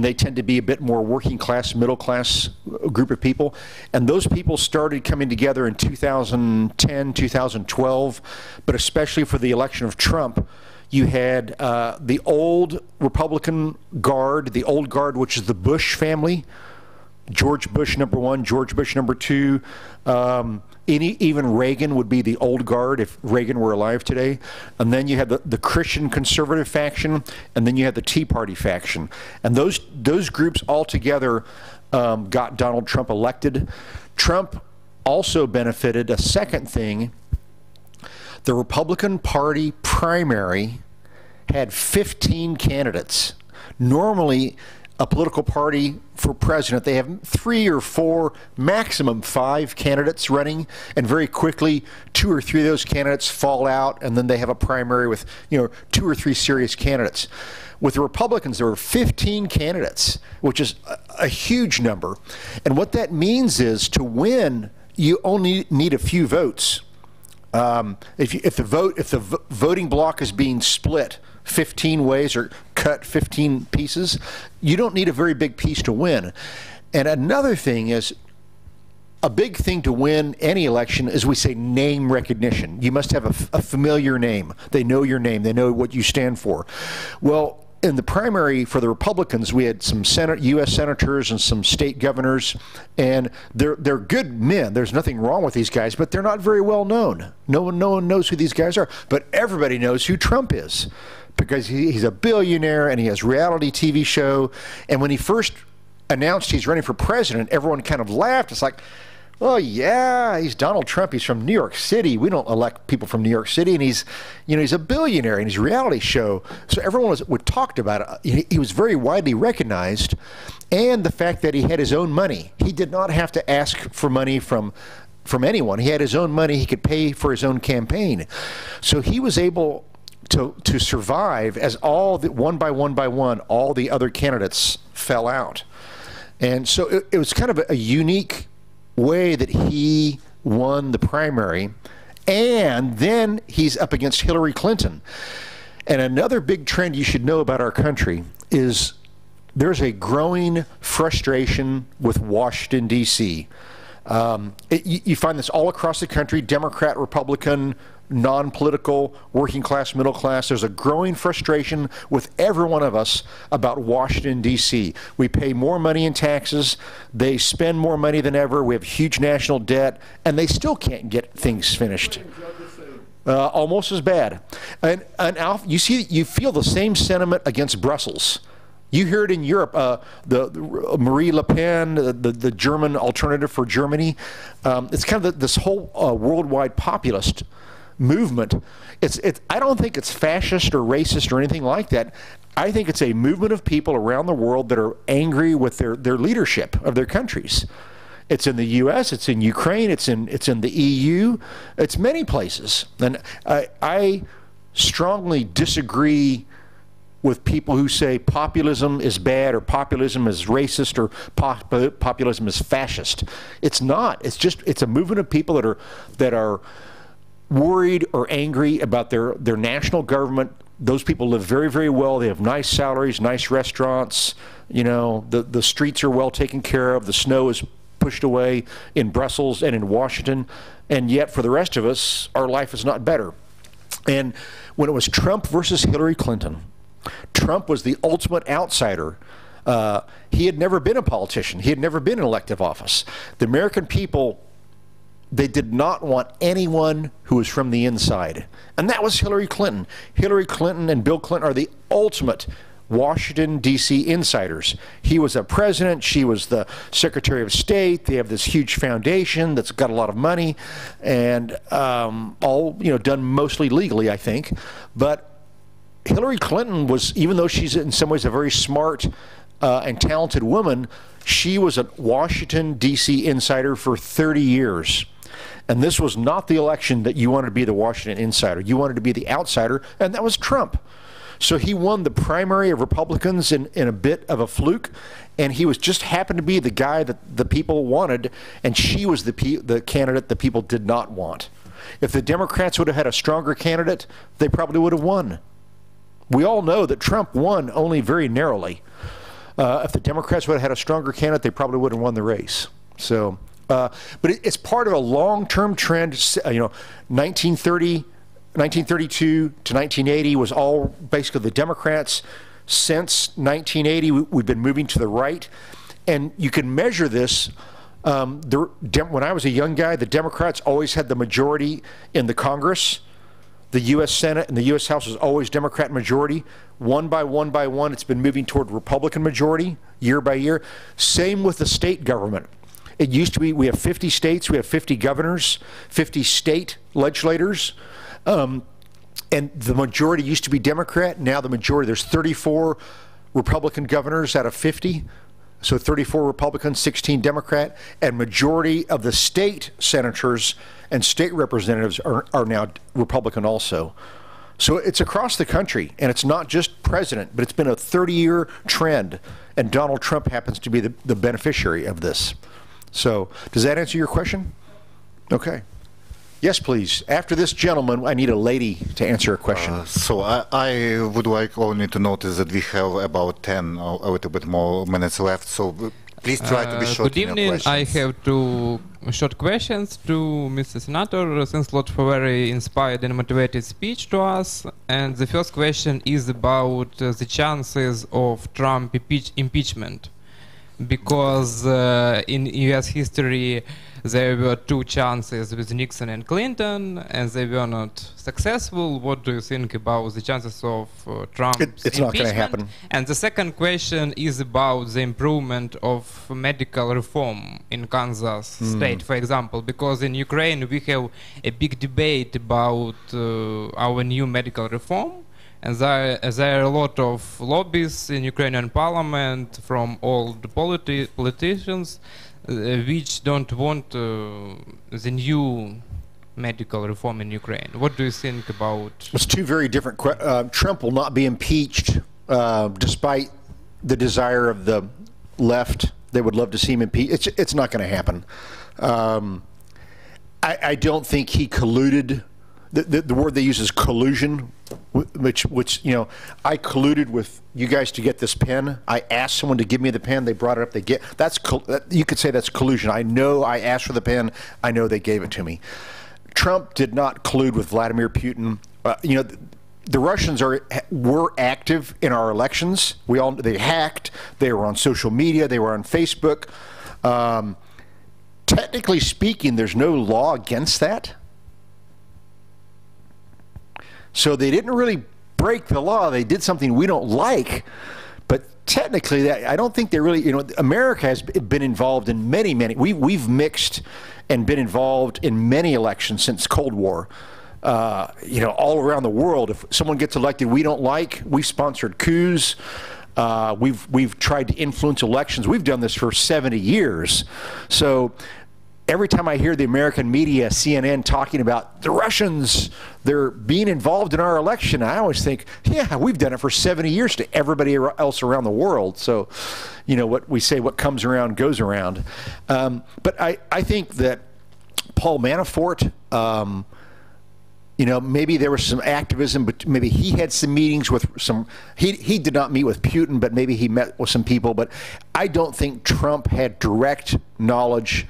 they tend to be a bit more working class, middle class group of people. And those people started coming together in 2010, 2012, but especially for the election of Trump, you had the old Republican guard, the old guard, which is the Bush family, George Bush #1, George Bush #2, even Reagan would be the old guard if Reagan were alive today. And then you had the Christian conservative faction, and then you had the Tea Party faction. And those groups all together got Donald Trump elected. Trump also benefited a second thing. The Republican Party primary had 15 candidates. Normally, a political party for president, they have 3 or 4, maximum 5 candidates running, and very quickly 2 or 3 of those candidates fall out, and then they have a primary with 2 or 3 serious candidates. With the Republicans, there were 15 candidates, which is a huge number. And what that means is to win, you only need a few votes. If the voting block is being split 15 ways or cut 15 pieces, you don't need a very big piece to win. And another thing is, a big thing to win any election is, we say, name recognition. You must have a familiar name. They know your name. They know what you stand for. Well, in the primary for the Republicans, we had some U.S. senators and some state governors, and they're good men. There's nothing wrong with these guys, but they're not very well known. No one knows who these guys are, but everybody knows who Trump is, because he's a billionaire and he has a reality TV show. And when he first announced he's running for president, everyone kind of laughed. It's like, well, yeah, he's Donald Trump. He's from New York City. We don't elect people from New York City, and he's a billionaire in his reality show. So everyone would talked about it. He was very widely recognized, and the fact that he had his own money. He did not have to ask for money from anyone. He had his own money. He could pay for his own campaign. So he was able to survive as one by one, all the other candidates fell out. And so it was kind of a unique way that he won the primary, and then he's up against Hillary Clinton. And another big trend you should know about our country is there's a growing frustration with Washington, D.C. You find this all across the country, Democrat, Republican, non-political, working class, middle class. There's a growing frustration with every one of us about Washington, D.C. We pay more money in taxes. They spend more money than ever. We have huge national debt, and they still can't get things finished. Almost as bad. And you feel the same sentiment against Brussels. You hear it in Europe. The Marie Le Pen, the German alternative for Germany. It's kind of this whole worldwide populist movement. I don't think it's fascist or racist or anything like that. I think it's a movement of people around the world that are angry with their leadership of their countries. It's in the U.S., it's in Ukraine, it's in the EU, it's many places. And I strongly disagree with people who say populism is bad, or populism is racist, or populism is fascist. It's not. It's a movement of people that are worried or angry about their national government. Those people live very, very well. They have nice salaries, nice restaurants. You know, the streets are well taken care of. The snow is pushed away in Brussels and in Washington. And yet, for the rest of us, our life is not better. And when it was Trump versus Hillary Clinton, Trump was the ultimate outsider. He had never been a politician. He had never been in elective office. The American people, they did not want anyone who was from the inside. And that was Hillary Clinton. Hillary Clinton and Bill Clinton are the ultimate Washington, D.C. insiders. He was a president. She was the Secretary of State. They have this huge foundation that's got a lot of money, and all done mostly legally, I think. But Hillary Clinton was, even though she's in some ways a very smart and talented woman, she was a Washington, D.C. insider for 30 years. And this was not the election that you wanted to be the Washington insider. You wanted to be the outsider, and that was Trump. So he won the primary of Republicans in a bit of a fluke, and he was just happened to be the guy that the people wanted, and she was the candidate the people did not want. If the Democrats would have had a stronger candidate, they probably would have won. We all know that Trump won only very narrowly. If the Democrats would have had a stronger candidate, they probably would have won the race. So, but it's part of a long-term trend. 1932 to 1980 was all basically the Democrats. Since 1980, we've been moving to the right. And you can measure this. When I was a young guy, the Democrats always had the majority in the Congress. The U.S. Senate and the U.S. House was always Democrat majority. One by one, it's been moving toward Republican majority year by year. Same with the state government. It used to be, we have 50 states, we have 50 governors, 50 state legislators, and the majority used to be Democrat. Now the majority, there's 34 Republican governors out of 50. So 34 Republicans, 16 Democrat, and majority of the state senators and state representatives are now Republican also. So it's across the country, and it's not just president, but it's been a 30-year trend, and Donald Trump happens to be the beneficiary of this. So does that answer your question? Okay. Yes, please. After this gentleman, I need a lady to answer a question. So I would like only to notice that we have about 10 or a little bit more minutes left. So Please try to be short Good in your evening. I questions. have two short questions to Mr. Senator. Thanks a lot for very inspired and motivated speech to us. And the first question is about the chances of Trump impeachment. Because in US history there were two chances with Nixon and Clinton, and they were not successful. What do you think about the chances of Trump's It's not going to happen. And the second question is about the improvement of medical reform in Kansas state, for example, because in Ukraine we have a big debate about our new medical reform. And there are a lot of lobbies in Ukrainian parliament from all the politicians which don't want the new medical reform in Ukraine. What do you think about? It's two very different Trump will not be impeached despite the desire of the left. They would love to see him impeached. It's not going to happen. I don't think he colluded. The word they use is collusion, which you know, I colluded with you guys to get this pen. I asked someone to give me the pen. They brought it up. They get you could say that's collusion. I know I asked for the pen. I know they gave it to me. Trump did not collude with Vladimir Putin. You know, the Russians were active in our elections. They hacked. They were on social media. They were on Facebook. Technically speaking, there's no law against that. So they didn't really break the law. They did something we don't like, but technically, I don't think they really. You know, America has been involved in many. We've mixed and been involved in many elections since Cold War. You know, all around the world. If someone gets elected we don't like, we sponsored coups. We've tried to influence elections. We've done this for 70 years. So every time I hear the American media, CNN, talking about the Russians, they're being involved in our election, I always think, yeah, we've done it for 70 years to everybody else around the world. So, you know, what we say, what comes around goes around. But I think that Paul Manafort, you know, maybe there was some activism, but maybe he had some meetings with some, he did not meet with Putin, but maybe he met with some people. But I don't think Trump had direct knowledge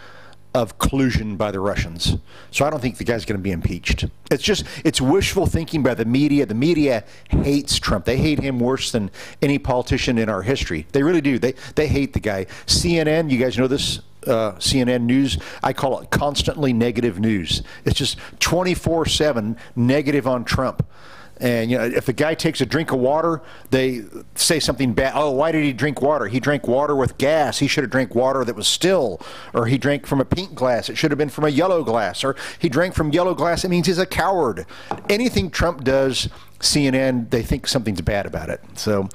of collusion by the Russians. So I don't think the guy's going to be impeached. It's wishful thinking by the media. The media hates Trump. They hate him worse than any politician in our history. They really do. They hate the guy. CNN, you guys know this, CNN News, I call it constantly negative news. It's just 24/7 negative on Trump. And you know, if the guy takes a drink of water, they say something bad. Oh, why did he drink water? He drank water with gas. He should have drank water that was still. Or he drank from a pink glass. It should have been from a yellow glass. Or he drank from yellow glass. It means he's a coward. Anything Trump does, CNN, they think something's bad about it. So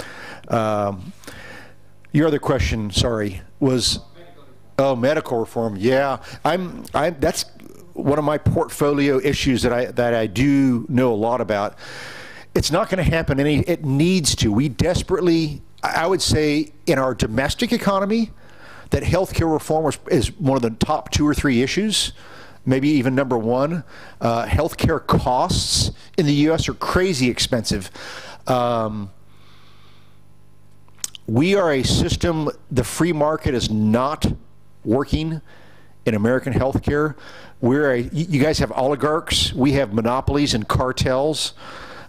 your other question, sorry, was medical reform. Yeah, that's one of my portfolio issues that I do know a lot about. It's not going to happen. It needs to. We desperately, I would say, in our domestic economy, that healthcare reform is one of the top 2 or 3 issues, maybe even number 1. Healthcare costs in the U.S. are crazy expensive. We are a system. The free market is not working in American healthcare. You guys have oligarchs. We have monopolies and cartels.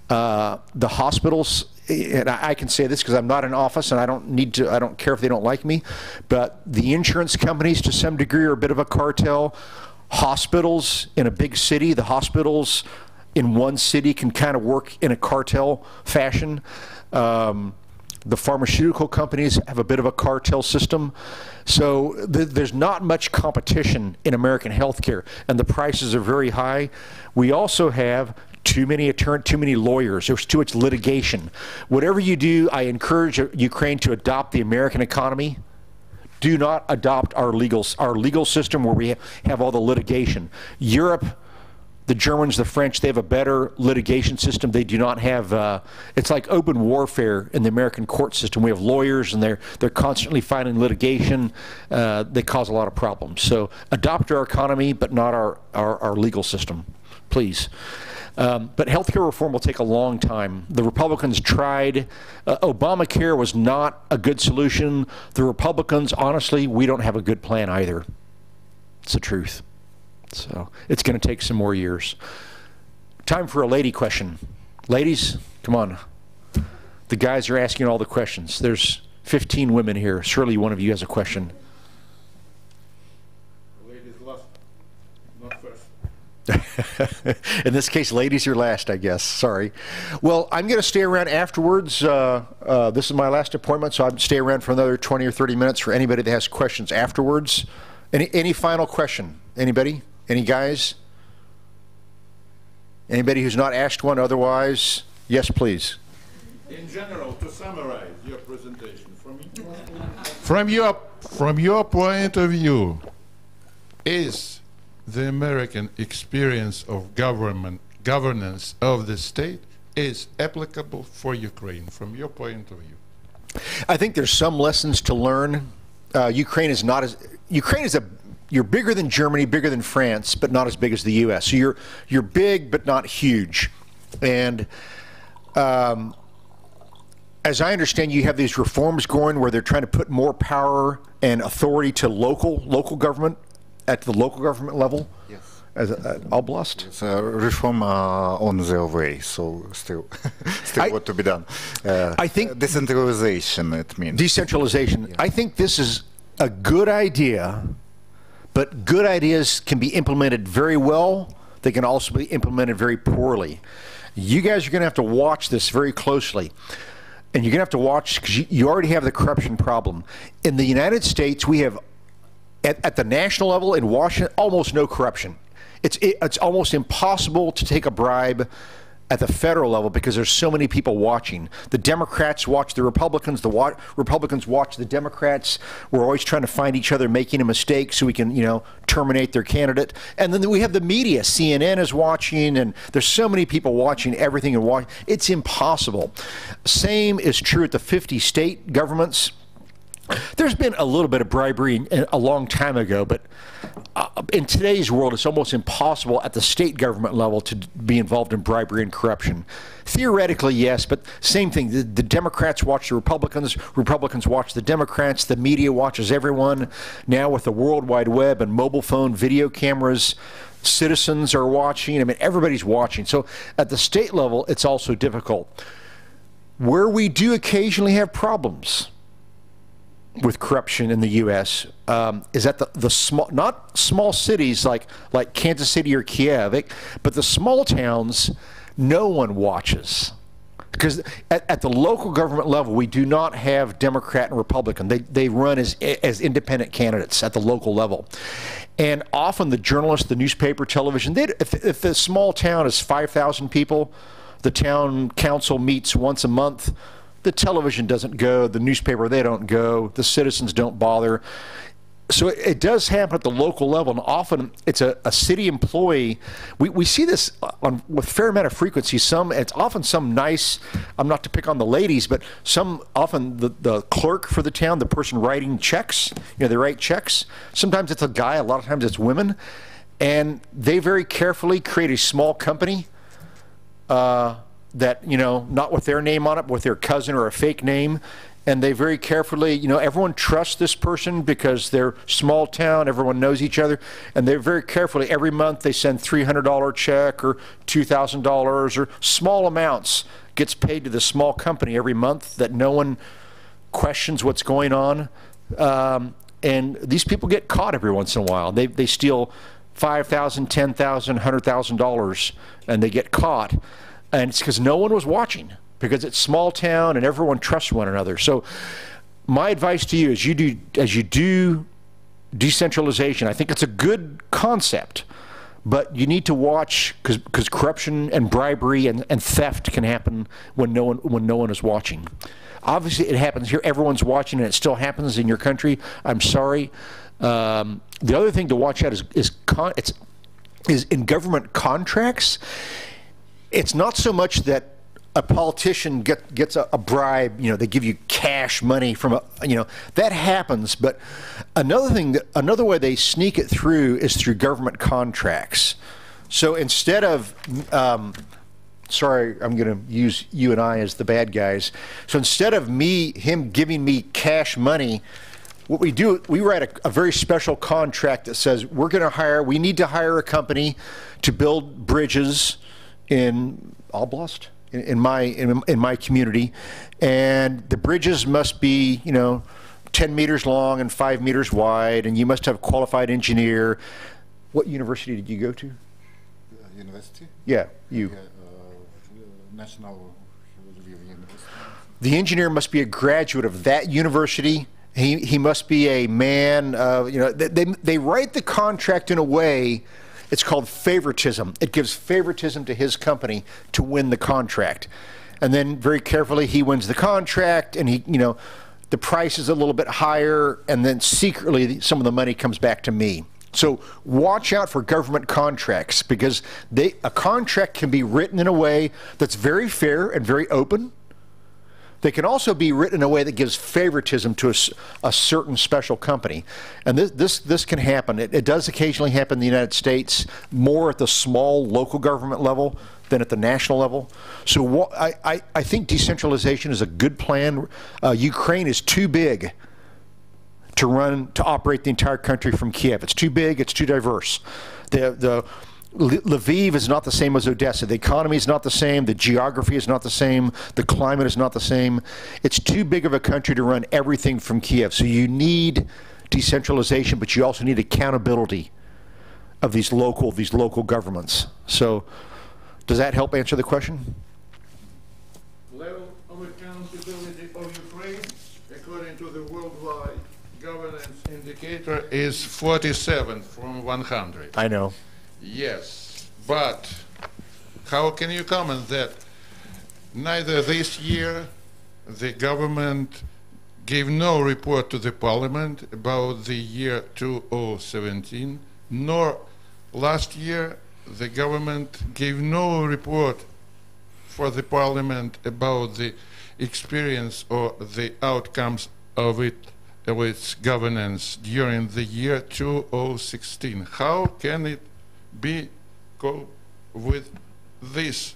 The hospitals, and I can say this because I'm not in office and I don't care if they don't like me, but the insurance companies to some degree are a bit of a cartel. Hospitals in a big city, the hospitals in one city can kind of work in a cartel fashion. The pharmaceutical companies have a bit of a cartel system. So there's not much competition in American healthcare, and the prices are very high. We also have too many lawyers. There's too much litigation. Whatever you do, I encourage Ukraine to adopt the American economy. Do not adopt our legal system where we have all the litigation. Europe, the Germans, the French, they have a better litigation system. They do not have, it's like open warfare in the American court system. We have lawyers and they're constantly fighting litigation. They cause a lot of problems. So adopt our economy, but not our legal system. please. But healthcare reform will take a long time. The Republicans tried. Obamacare was not a good solution. The Republicans, honestly, we don't have a good plan either. It's the truth. So it's going to take some more years. Time for a lady question. Ladies, come on. The guys are asking all the questions. There's 15 women here. Surely one of you has a question. Ladies last, not first. In this case, ladies are last, I guess. Sorry. Well, I'm going to stay around afterwards. This is my last appointment, so I'll stay around for another 20 or 30 minutes for anybody that has questions afterwards. Any final question? Anybody? Any guys? Anybody who's not asked one otherwise? Yes, please. In general, to summarize your presentation, from your point of view, is the American experience of governance of the state is applicable for Ukraine, from your point of view? I think there's some lessons to learn. Ukraine is you're bigger than Germany, bigger than France, but not as big as the U.S. So you're big, but not huge. And as I understand, you have these reforms going where they're trying to put more power and authority to local government at the local government level. Yes. As Oblast. It's a reform on their way, so still what to be done. I think decentralization. It means decentralization. Yeah. I think this is a good idea. But good ideas can be implemented very well. They can also be implemented very poorly. You guys are going to have to watch this very closely. And you're going to have to watch, because you already have the corruption problem. In the United States, we have, at the national level in Washington, almost no corruption. It's almost impossible to take a bribe at the federal level because there's so many people watching. The Democrats watch the Republicans, Republicans watch the Democrats. We're always trying to find each other making a mistake so we can, terminate their candidate. And then we have the media. CNN is watching, and there's so many people watching everything and watching. It's impossible. Same is true at the 50 state governments. There's been a little bit of bribery a long time ago, but in today's world, it's almost impossible at the state government level to be involved in bribery and corruption. Theoretically, yes, but same thing. The Democrats watch the Republicans, Republicans watch the Democrats, the media watches everyone. Now with the World Wide Web and mobile phone video cameras, citizens are watching. I mean, everybody's watching. So at the state level, it's also difficult. Where we do occasionally have problems with corruption in the U.S. Is that the small, not small cities like Kansas City or Kiev, but the small towns, no one watches. Because at the local government level, we do not have Democrat and Republican. They run as independent candidates at the local level. And often the journalists, the newspaper, television, if the small town is 5,000 people, the town council meets once a month. The television doesn't go, the newspaper, they don't go, the citizens don't bother. So it does happen at the local level, and often it's a city employee. We see this with a fair amount of frequency. It's often some nice, I'm not to pick on the ladies, but often the clerk for the town, the person writing checks, they write checks. Sometimes it's a guy, a lot of times it's women, and they very carefully create a small company that, not with their name on it, but with their cousin or a fake name. And they very carefully, everyone trusts this person because they're small town, everyone knows each other. And they very carefully, every month they send $300 check or $2,000 or small amounts gets paid to the small company every month that no one questions what's going on. And these people get caught every once in a while. They steal $5,000, $10,000, $100,000 and they get caught. And it's because no one was watching, because it's small town and everyone trusts one another. So my advice to you is as you do decentralization, I think it's a good concept, but you need to watch because corruption and bribery and theft can happen when no one is watching. Obviously it happens here, everyone's watching, and it still happens in your country. I'm sorry. The other thing to watch out is in government contracts. It's not so much that a politician gets a bribe, they give you cash money from that happens. But another way they sneak it through is through government contracts. So instead of, sorry, I'm going to use you and I as the bad guys. So instead of him giving me cash money, what we do, we write a very special contract that says we need to hire a company to build bridges in Oblast, in my community, and the bridges must be, 10 meters long and 5 meters wide, and you must have a qualified engineer. What university did you go to? University? Yeah, you. National University. The engineer must be a graduate of that university. He must be a man. They write the contract in a way. It's called favoritism. It gives favoritism to his company to win the contract, and then very carefully he wins the contract, and the price is a little bit higher, and then secretly some of the money comes back to me. So watch out for government contracts, because a contract can be written in a way that's very fair and very open. They can also be written in a way that gives favoritism to a certain special company. And this can happen. It does occasionally happen in the United States, more at the small local government level than at the national level. So I think decentralization is a good plan. Ukraine is too big to operate the entire country from Kiev. It's too big, it's too diverse. Lviv is not the same as Odessa. The economy is not the same. The geography is not the same. The climate is not the same. It's too big of a country to run everything from Kiev. So you need decentralization, but you also need accountability of these local governments. So does that help answer the question? Level of accountability of Ukraine, according to the worldwide governance indicator, is 47 from 100. I know. Yes, but how can you comment that neither this year the government gave no report to the parliament about the year 2017, nor last year the government gave no report for the parliament about the experience or the outcomes of its governance during the year 2016? How can it be cope with this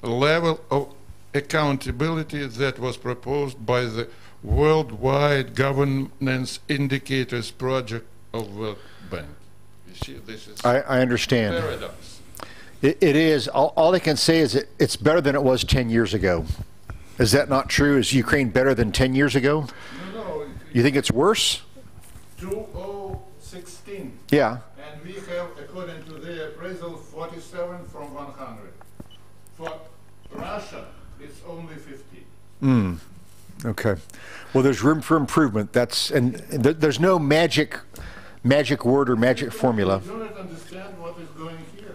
level of accountability that was proposed by the Worldwide Governance Indicators Project of World Bank? You see, this is I understand. paradox. It is. All I can say is it's better than it was 10 years ago. Is that not true? Is Ukraine better than 10 years ago? No. You think it's worse? 2016. Yeah. And we have, according to the appraisal, 47 from 100. For Russia, it's only 50. Okay. Well, there's room for improvement. There's no magic word or magic formula. I do not understand what is going here.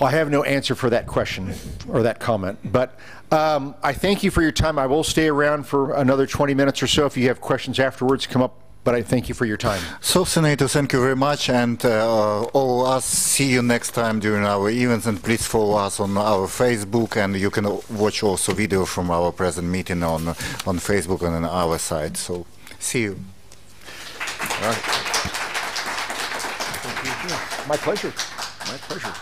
Well, I have no answer for that question or that comment. But I thank you for your time. I will stay around for another 20 minutes or so. If you have questions afterwards, come up. But I thank you for your time. So, Senator, thank you very much, and all of us see you next time during our events, and please follow us on our Facebook, and you can watch also video from our present meeting on Facebook and on our site. So, see you. All right. My pleasure. My pleasure.